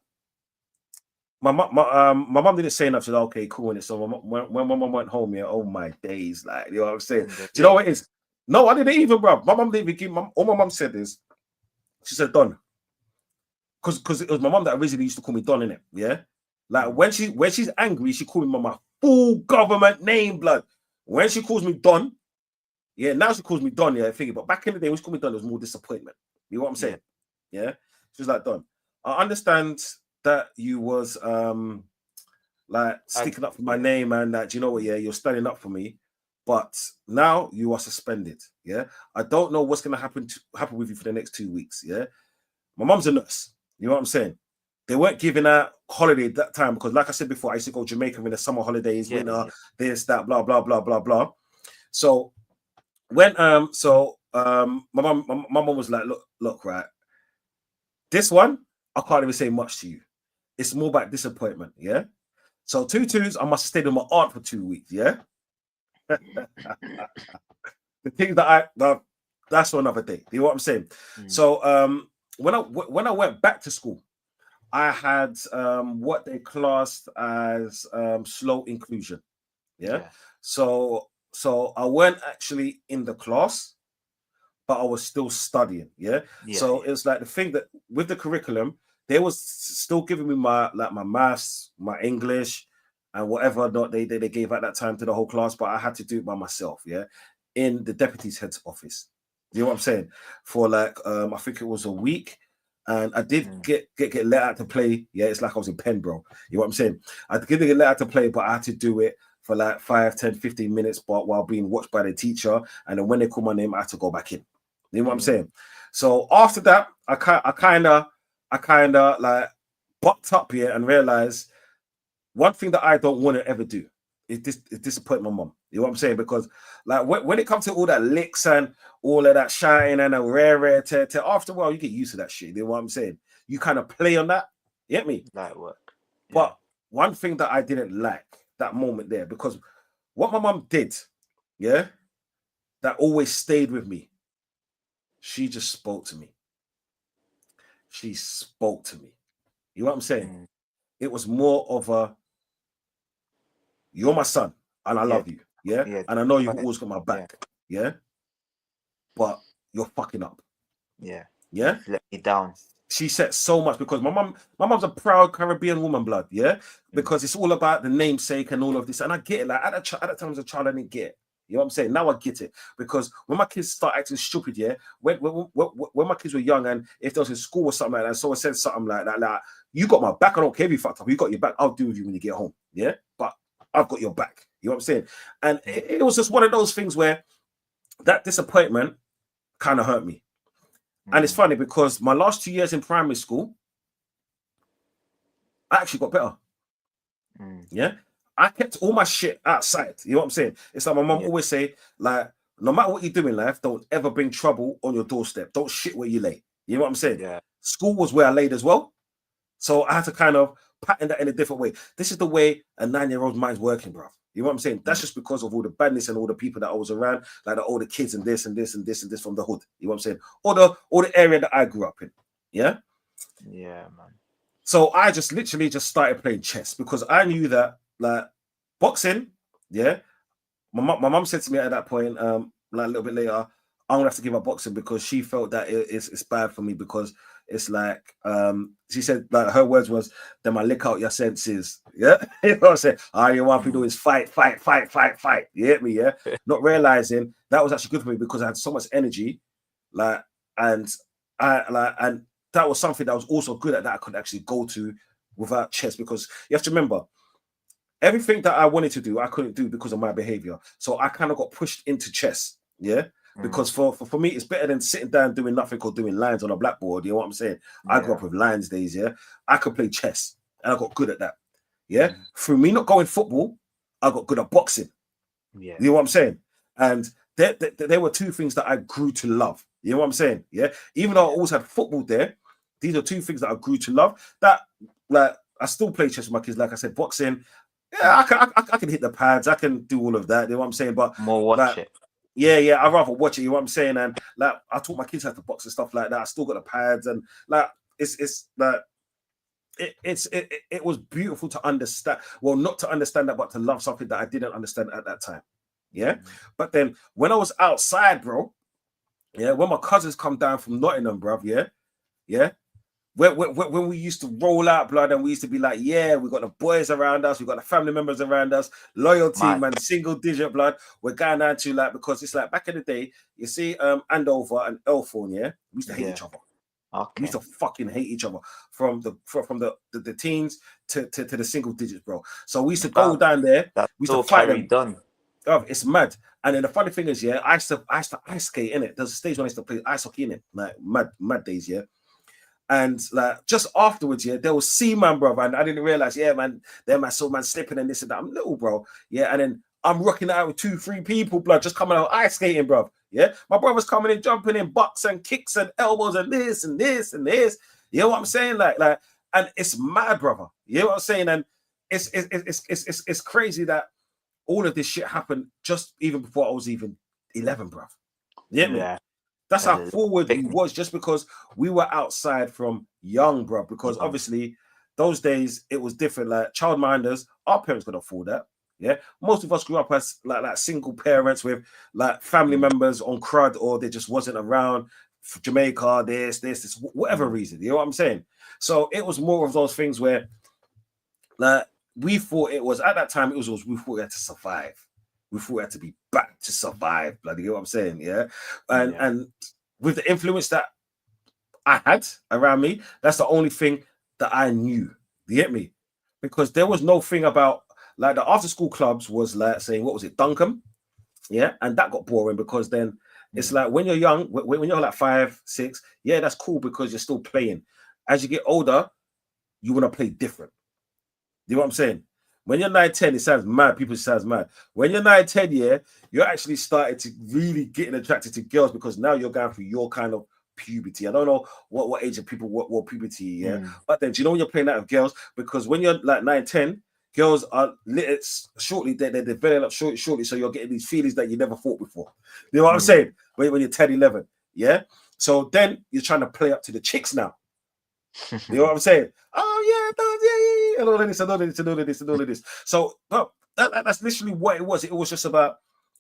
my mum didn't say enough. She said, "Okay, cool." And so when my mum went home, yeah, oh my days, like, you know what I'm saying? Do you know what it is? No, I didn't even, bro. My mum didn't even give. All my mum said is, she said, "Don," because it was my mum that originally used to call me Don, innit? Yeah. Like when she's angry, she called me by my full government name, blood. When she calls me Don, yeah, now she calls me Don, yeah, I figure. But back in the day, when she called me Don, it was more disappointment. You know what I'm saying? Yeah. She was like, "Don, I understand that you was like sticking up for my name and that, you know what, yeah, you're standing up for me. But now you are suspended. Yeah. I don't know what's gonna happen with you for the next 2 weeks. Yeah. My mom's a nurse. You know what I'm saying? They weren't giving out holiday at that time because, like I said before, I used to go to Jamaica in the summer holidays, winter, this, that, blah, blah, blah, blah, blah. So when my mom was like, look, right, this one, I can't even say much to you. it's more about disappointment. Yeah. So 2-2s, I must have stayed with my aunt for 2 weeks. Yeah. The things that's for another day. You know what I'm saying? So when I went back to school, I had what they classed as slow inclusion. Yeah. So I weren't actually in the class, but I was still studying. Yeah. So it's like the thing that with the curriculum, they was still giving me my maths, my English, and whatever not they gave at that time to the whole class, but I had to do it by myself. Yeah. In the deputy's head's office. You know what I'm saying? For like I think it was a week. And I did get let out to play. Yeah, it's like I was in pen, bro. You know what I'm saying? I did get let out to play, but I had to do it for like 5, 10, 15 minutes, but while being watched by the teacher. And then when they call my name, I had to go back in. You know what I'm saying? So after that, I kind of like bucked up here and realized one thing that I don't want to ever do is disappoint my mom. You know what I'm saying? Because like when it comes to all that licks and all of that shine and a rare tear, after a while you get used to that shit. You know what I'm saying? You kind of play on that. You get me? That work. Yeah. But one thing that I didn't like that moment there, because what my mom did, yeah, that always stayed with me. She just spoke to me. She spoke to me. You know what I'm saying? It was more of a, you're my son and I love you. Yeah. And I know you've always got my back. Yeah. But you're fucking up. Yeah. Yeah. You've let me down. She said so much because my mom's a proud Caribbean woman, blood. Yeah. Because it's all about the namesake and all of this. And I get it. Like at that time as a child, I didn't get it. You know what I'm saying? Now I get it. Because when my kids start acting stupid, yeah, when my kids were young and if they was in school or something like that, someone said something like that, like, you got my back, I don't care if you fucked up, you got your back, I'll deal with you when you get home. Yeah. But I've got your back. You know what I'm saying? And it was just one of those things where that disappointment kind of hurt me. And it's funny because my last 2 years in primary school, I actually got better. Yeah. I kept all my shit outside. You know what I'm saying? It's like my mom always say, like, no matter what you do in life, don't ever bring trouble on your doorstep. Don't shit where you lay. You know what I'm saying? Yeah. School was where I laid as well. So I had to kind of pattern that in a different way. This is the way a 9-year-old mind's working, bro. You know what I'm saying? That's just because of all the badness and all the people that I was around, like all the kids and this and this and this and this from the hood. You know what I'm saying? All the area that I grew up in. Yeah? Yeah, man. So I just literally just started playing chess because I knew that, like, boxing, yeah. My mom said to me at that point, like a little bit later, I'm gonna have to give up boxing because she felt that it's bad for me because it's like she said, like, her words was, then I lick out your senses. Yeah. You know what I'm saying? All you want to do is fight. You get me? Yeah. Not realizing that was actually good for me because I had so much energy, like, and that was something that was also good at that I could actually go to without chess, because you have to remember, everything that I wanted to do, I couldn't do because of my behavior. So I kind of got pushed into chess. Yeah. Because for me, it's better than sitting down doing nothing or doing lines on a blackboard. You know what I'm saying? I grew up with lines days. Yeah. I could play chess and I got good at that. Yeah. Through me not going football, I got good at boxing. Yeah. You know what I'm saying? And there were two things that I grew to love. You know what I'm saying? Yeah. Even though I always had football there, these are two things that I grew to love. That, like, I still play chess with my kids. Like I said, boxing. Yeah, I can hit the pads. I can do all of that. You know what I'm saying? But more watch it. Yeah. I'd rather watch it. You know what I'm saying? And like, I taught my kids how to box and stuff like that. I still got the pads, and like, it's like, it was beautiful to understand. Well, not to understand that, but to love something that I didn't understand at that time. Yeah. But then when I was outside, bro, yeah, when my cousins come down from Nottingham, bro, yeah. When we used to roll out, blood, and we used to be like, yeah, we got the boys around us, we got the family members around us, loyalty, man, single digit, blood. We're going down to, like, because it's like back in the day, you see, Andover and Elthorne, yeah, we used to hate each other. Okay. We used to fucking hate each other from the teens to the single digits, bro. So we used to go down there. We used to fight them. Done. Oh, it's mad. And then the funny thing is, yeah, I used to ice skate in it. There's a stage when I used to play ice hockey in it, like mad days, yeah. And like just afterwards, yeah, there was Seaman, bro, and I didn't realize, yeah, man, then I saw man slipping and this and that. I'm little, bro, yeah, and then I'm rocking out with 2-3 people, blood, just coming out ice skating, bro, yeah. My brother's coming in, jumping in, bucks and kicks and elbows and this and this and this. You know what I'm saying? Like, And it's mad, brother. You know what I'm saying? And it's crazy that all of this shit happened just even before I was even 11, bruv. You get me? Yeah. That's how And forward we was, just because we were outside from young, bro. Because obviously those days it was different. Like childminders, our parents could afford that. Yeah, most of us grew up as like single parents with like family members on crud, or they just wasn't around. Jamaica, this, whatever reason. You know what I'm saying? So it was more of those things where, like, we thought it was at that time. It was we thought we had to survive. We thought we had to be back to survive. Bloody, you know what I'm saying? Yeah, and with the influence that I had around me, that's the only thing that I knew. You get me? Because there was no thing about like the after school clubs was like saying, what was it, Duncan? Yeah, and that got boring because then it's like when you're young, when you're like 5, 6, yeah, that's cool because you're still playing. As you get older, you want to play different. You know what I'm saying? When you're 9, 10, it sounds mad. People sounds mad. When you're 9, 10, yeah, you're actually starting to really getting attracted to girls because now you're going through your kind of puberty. I don't know what age of people what puberty, yeah. But then do you know when you're playing out with girls? Because when you're like 9, 10, girls are lit shortly, they develop up shortly, so you're getting these feelings that you never thought before. You know what I'm saying? When you're 10, 11, yeah. So then you're trying to play up to the chicks now. You know what I'm saying? Oh yeah, and all of this, and all of this, and all of this, and all of this. So that's literally what it was. It was just about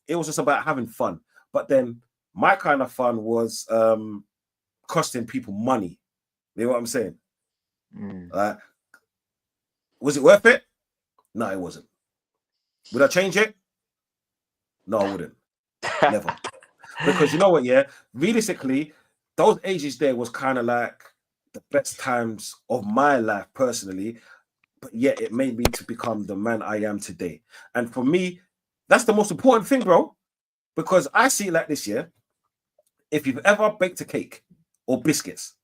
having fun. But then my kind of fun was costing people money. You know what I'm saying? Was it worth it? No, it wasn't. Would I change it? No, I wouldn't. Never. Because you know what? Yeah, realistically, those ages there was kind of like the best times of my life personally, but yet it made me to become the man I am today. And for me, that's the most important thing, bro, because I see it like this, yeah. If you've ever baked a cake or biscuits,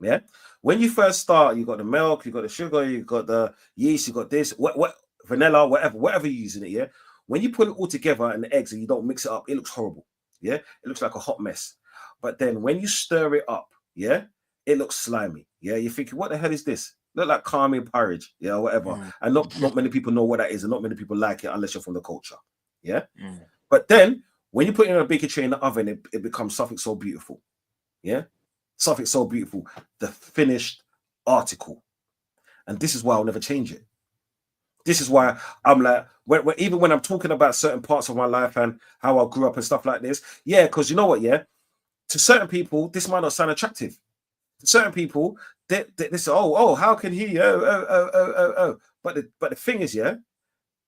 yeah, when you first start, you got the milk, you got the sugar, you got the yeast, you got this, what vanilla, whatever you're using it, yeah. When you put it all together and the eggs and you don't mix it up, it looks horrible, yeah. It looks like a hot mess. But then when you stir it up, yeah, it looks slimy. Yeah, you're thinking, what the hell is this? Look like calming porridge, yeah, whatever. And not many people know what that is, and not many people like it unless you're from the culture. Yeah. But then when you put it in a baking tray in the oven, it becomes something so beautiful. Yeah. Something so beautiful. The finished article. And this is why I'll never change it. This is why I'm like, even when I'm talking about certain parts of my life and how I grew up and stuff like this, yeah, because you know what, yeah, to certain people, this might not sound attractive. To certain people, they say, oh, how can he? Oh. But the thing is, yeah,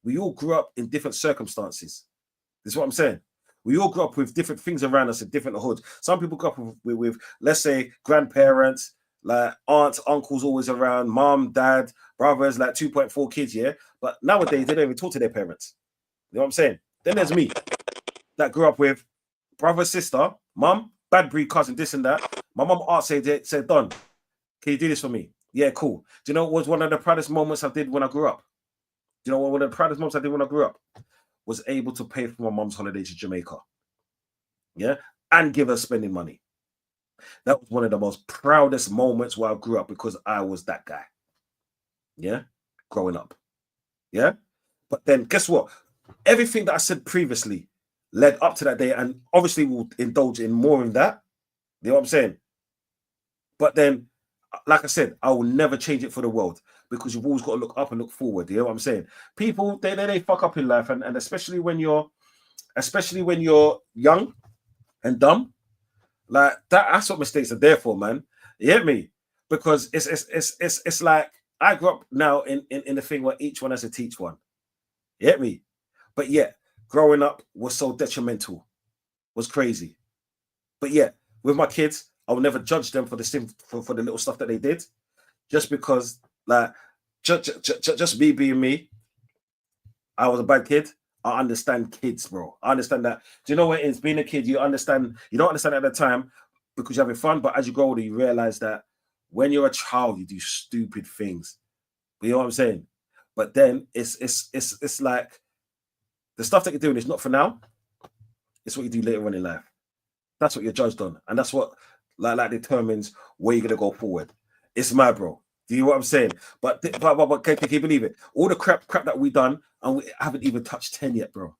we all grew up in different circumstances. This is what I'm saying. We all grew up with different things around us in different hoods. Some people grew up with let's say, grandparents, like aunts, uncles always around, mom, dad, brothers, like 2.4 kids, yeah. But nowadays, they don't even talk to their parents. You know what I'm saying? Then there's me that grew up with brother, sister, mum, bad breed cousin, this and that. My mum said, Don, can you do this for me? Yeah, cool. Do you know what was one of the proudest moments I did when I grew up? Do you know what one of the proudest moments I did when I grew up? Was able to pay for my mum's holiday to Jamaica. Yeah, and give her spending money. That was one of the most proudest moments where I grew up because I was that guy. Yeah, growing up. Yeah, but then guess what? Everything that I said previously led up to that day, and obviously we'll indulge in more of that. You know what I'm saying? But then, like I said, I will never change it for the world because you've always got to look up and look forward. You know what I'm saying? People, they fuck up in life, and especially when you're young and dumb, like that's what mistakes are there for, man. You get me? Because it's like I grew up now in the thing where each one has to teach one. You get me? But yeah, growing up was so detrimental, was crazy. But yeah, with my kids, I will never judge them for the little stuff that they did, just because like just me being me, I was a bad kid. I understand kids, bro. I understand that. Do you know what it is? Being a kid, you don't understand at the time because you're having fun, but as you grow older, you realize that when you're a child, you do stupid things. You know what I'm saying? But then it's like the stuff that you're doing is not for now. It's what you do later on in life. That's what you're judged on, and that's what like determines where you're gonna go forward. It's mad, bro. Do you know what I'm saying? But can you believe it? All the crap that we done, and we haven't even touched 10 yet, bro.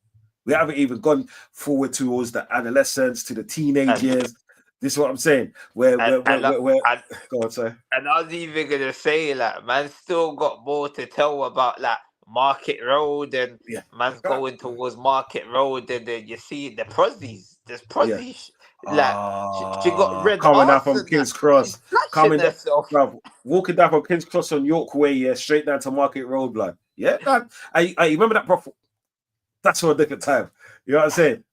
We haven't even gone forward towards the adolescence, to the teenage And years. This is what I'm saying. Where and go on, sorry. And I was even gonna say, like, man, still got more to tell about, like, Market Road, and Yeah. man's going towards Market Road, and then you see the Prozzies. There's Yeah. Prozzies, like, she got red Coming down arse from and that. King's She's Cross, flashing coming down, herself. bro, walking down from King's Cross on York Way, yeah, straight down to Market Road, blood. Yeah, that, I remember that, bro. That's for a different time. You know what I'm saying?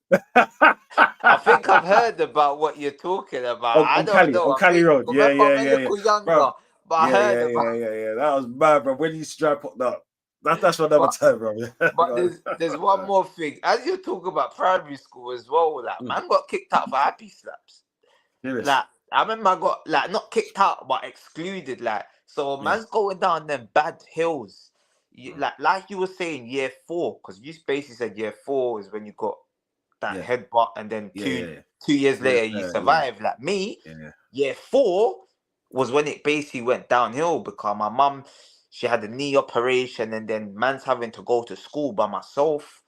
I think I've heard about what you're talking about. I don't know. On I Cali think, Road. Yeah, remember, yeah, I'm a yeah, yeah. little younger, Bro, but I yeah, heard yeah, about. yeah, yeah, yeah. That was mad, bro. When you used to drive up, no, that's for another But time, bro. But there's one more thing. As you talk about primary school as well, like, man got kicked out for happy slaps. Serious. Like, I remember I got, like, not kicked out but excluded. Like, so Yeah. man's going down them bad hills. Like you were saying, year 4, because you basically said year 4 is when you got that Yeah. headbutt, and then Yeah. 2 years later you Yeah. survive. Like me, Yeah. year 4 was when it basically went downhill, because my mum, she had a knee operation, and then man's having to go to school by myself,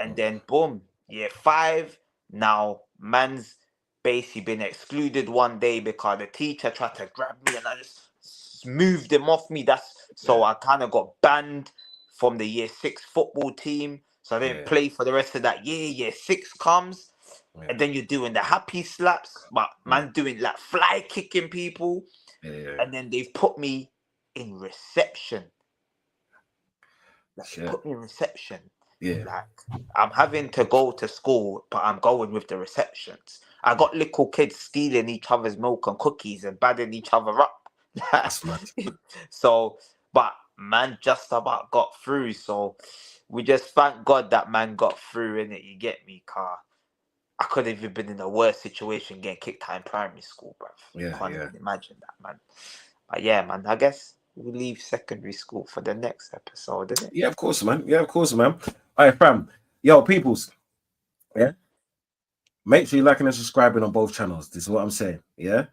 and then boom, year 5, now man's basically been excluded one day because the teacher tried to grab me, and I just moved him off me. So I kind of got banned from the year 6 football team. So I didn't play for the rest of that year. Year 6 comes, and then you're doing the happy slaps, but man doing like fly kicking people. And then they've put me in reception. Put me in reception. Yeah. Like, I'm having to go to school, but I'm going with the receptions. I got little kids stealing each other's milk and cookies and badding each other up. That's mad. So, but man just about got through. So we just thank God that man got through, in it. You get me, car. I could have even been in a worse situation getting kicked out in primary school, bruv. Can't even imagine that, man. But yeah, man, I guess we'll leave secondary school for the next episode, isn't it? Yeah, of course, man. Yeah, of course, man. All right, fam. Yo, peoples. Yeah. Make sure you're liking and subscribing on both channels. This is what I'm saying. Yeah.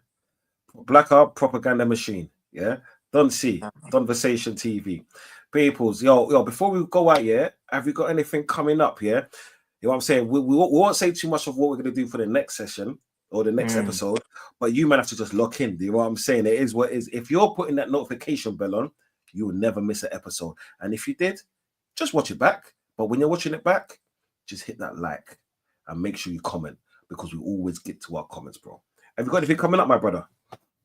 Blacka Propaganda Machine. Yeah. Don't see. Conversation TV. Peoples. Yo, before we go out, yeah, have you got anything coming up? Yeah. You know what I'm saying? We won't say too much of what we're going to do for the next session or the next episode, but you might have to just lock in. Do you know what I'm saying? It is what it is. If you're putting that notification bell on, you will never miss an episode. And if you did, just watch it back. But when you're watching it back, just hit that like and make sure you comment, because we always get to our comments, bro. Have you got anything coming up, my brother?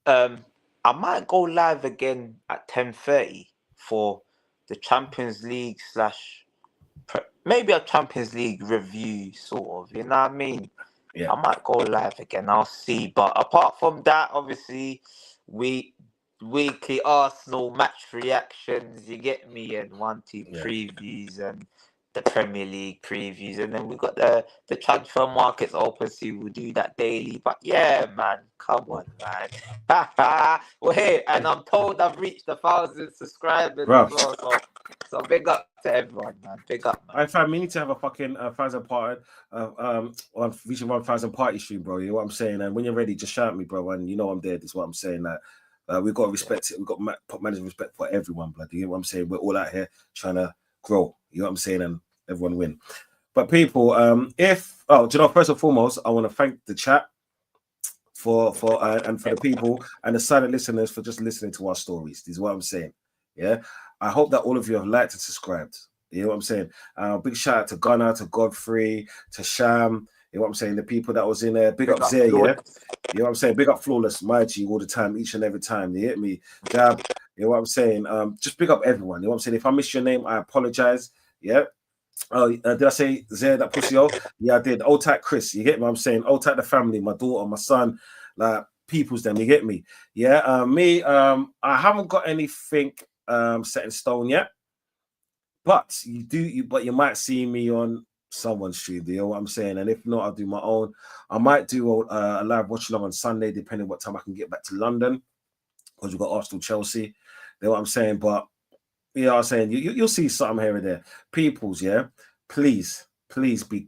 I might go live again at 10:30 for the Champions League / maybe a Champions League review, sort of. You know what I mean? Yeah. I might go live again. I'll see. But apart from that, obviously, weekly Arsenal match reactions. You get me, and 1-2 previews, and the Premier League previews, and then we got the transfer markets open, so we'll do that daily. But yeah, man, come on, man. Well, hey, and I'm told I've reached 1,000 subscribers Bro. as well. So big up to everyone, man. Big up, man. I found we need to have a fucking 1,000 party, on reaching 1,000 party stream, bro. You know what I'm saying? And when you're ready, just shout at me, bro. And you know I'm there. This is what I'm saying. That we've got to respect it. We've got management respect for everyone, blood. You know what I'm saying? We're all out here trying to grow. You know what I'm saying? And everyone win. But people, do you know? First and foremost, I want to thank the chat for the people and the silent listeners for just listening to our stories. This is what I'm saying. Yeah, I hope that all of you have liked and subscribed. You know what I'm saying? Big shout out to Gunnar, to Godfrey, to Sham. You know what I'm saying? The people that was in there. Big up Zay, yeah? You know what I'm saying? Big up Flawless, my G, all the time, each and every time. You hit me? Jab. You know what I'm saying? Just big up everyone. You know what I'm saying? If I missed your name, I apologize. Yeah. Did I say Zay, that pussy? Yeah, I did. Old tight Chris, you get me? I'm saying old tight the family, my daughter, my son, like people's them, you get me? Yeah. I haven't got anything set in stone yet. But you might see me on someone's stream. You know what I'm saying? And if not, I'll do my own. I might do a live watch along on Sunday, depending what time I can get back to London, because we've got Arsenal, Chelsea. You know what I'm saying? But you know what I'm saying? You'll see something here and there. Peoples, yeah. Please be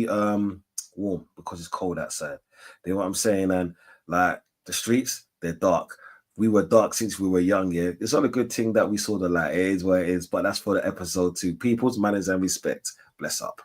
warm, because it's cold outside. You know what I'm saying? And like the streets, they're dark. we were dark since we were young. Yeah, it's not a good thing that we saw the light. It is what it is. But that's for the episode 2. People's manners and respect. Bless up.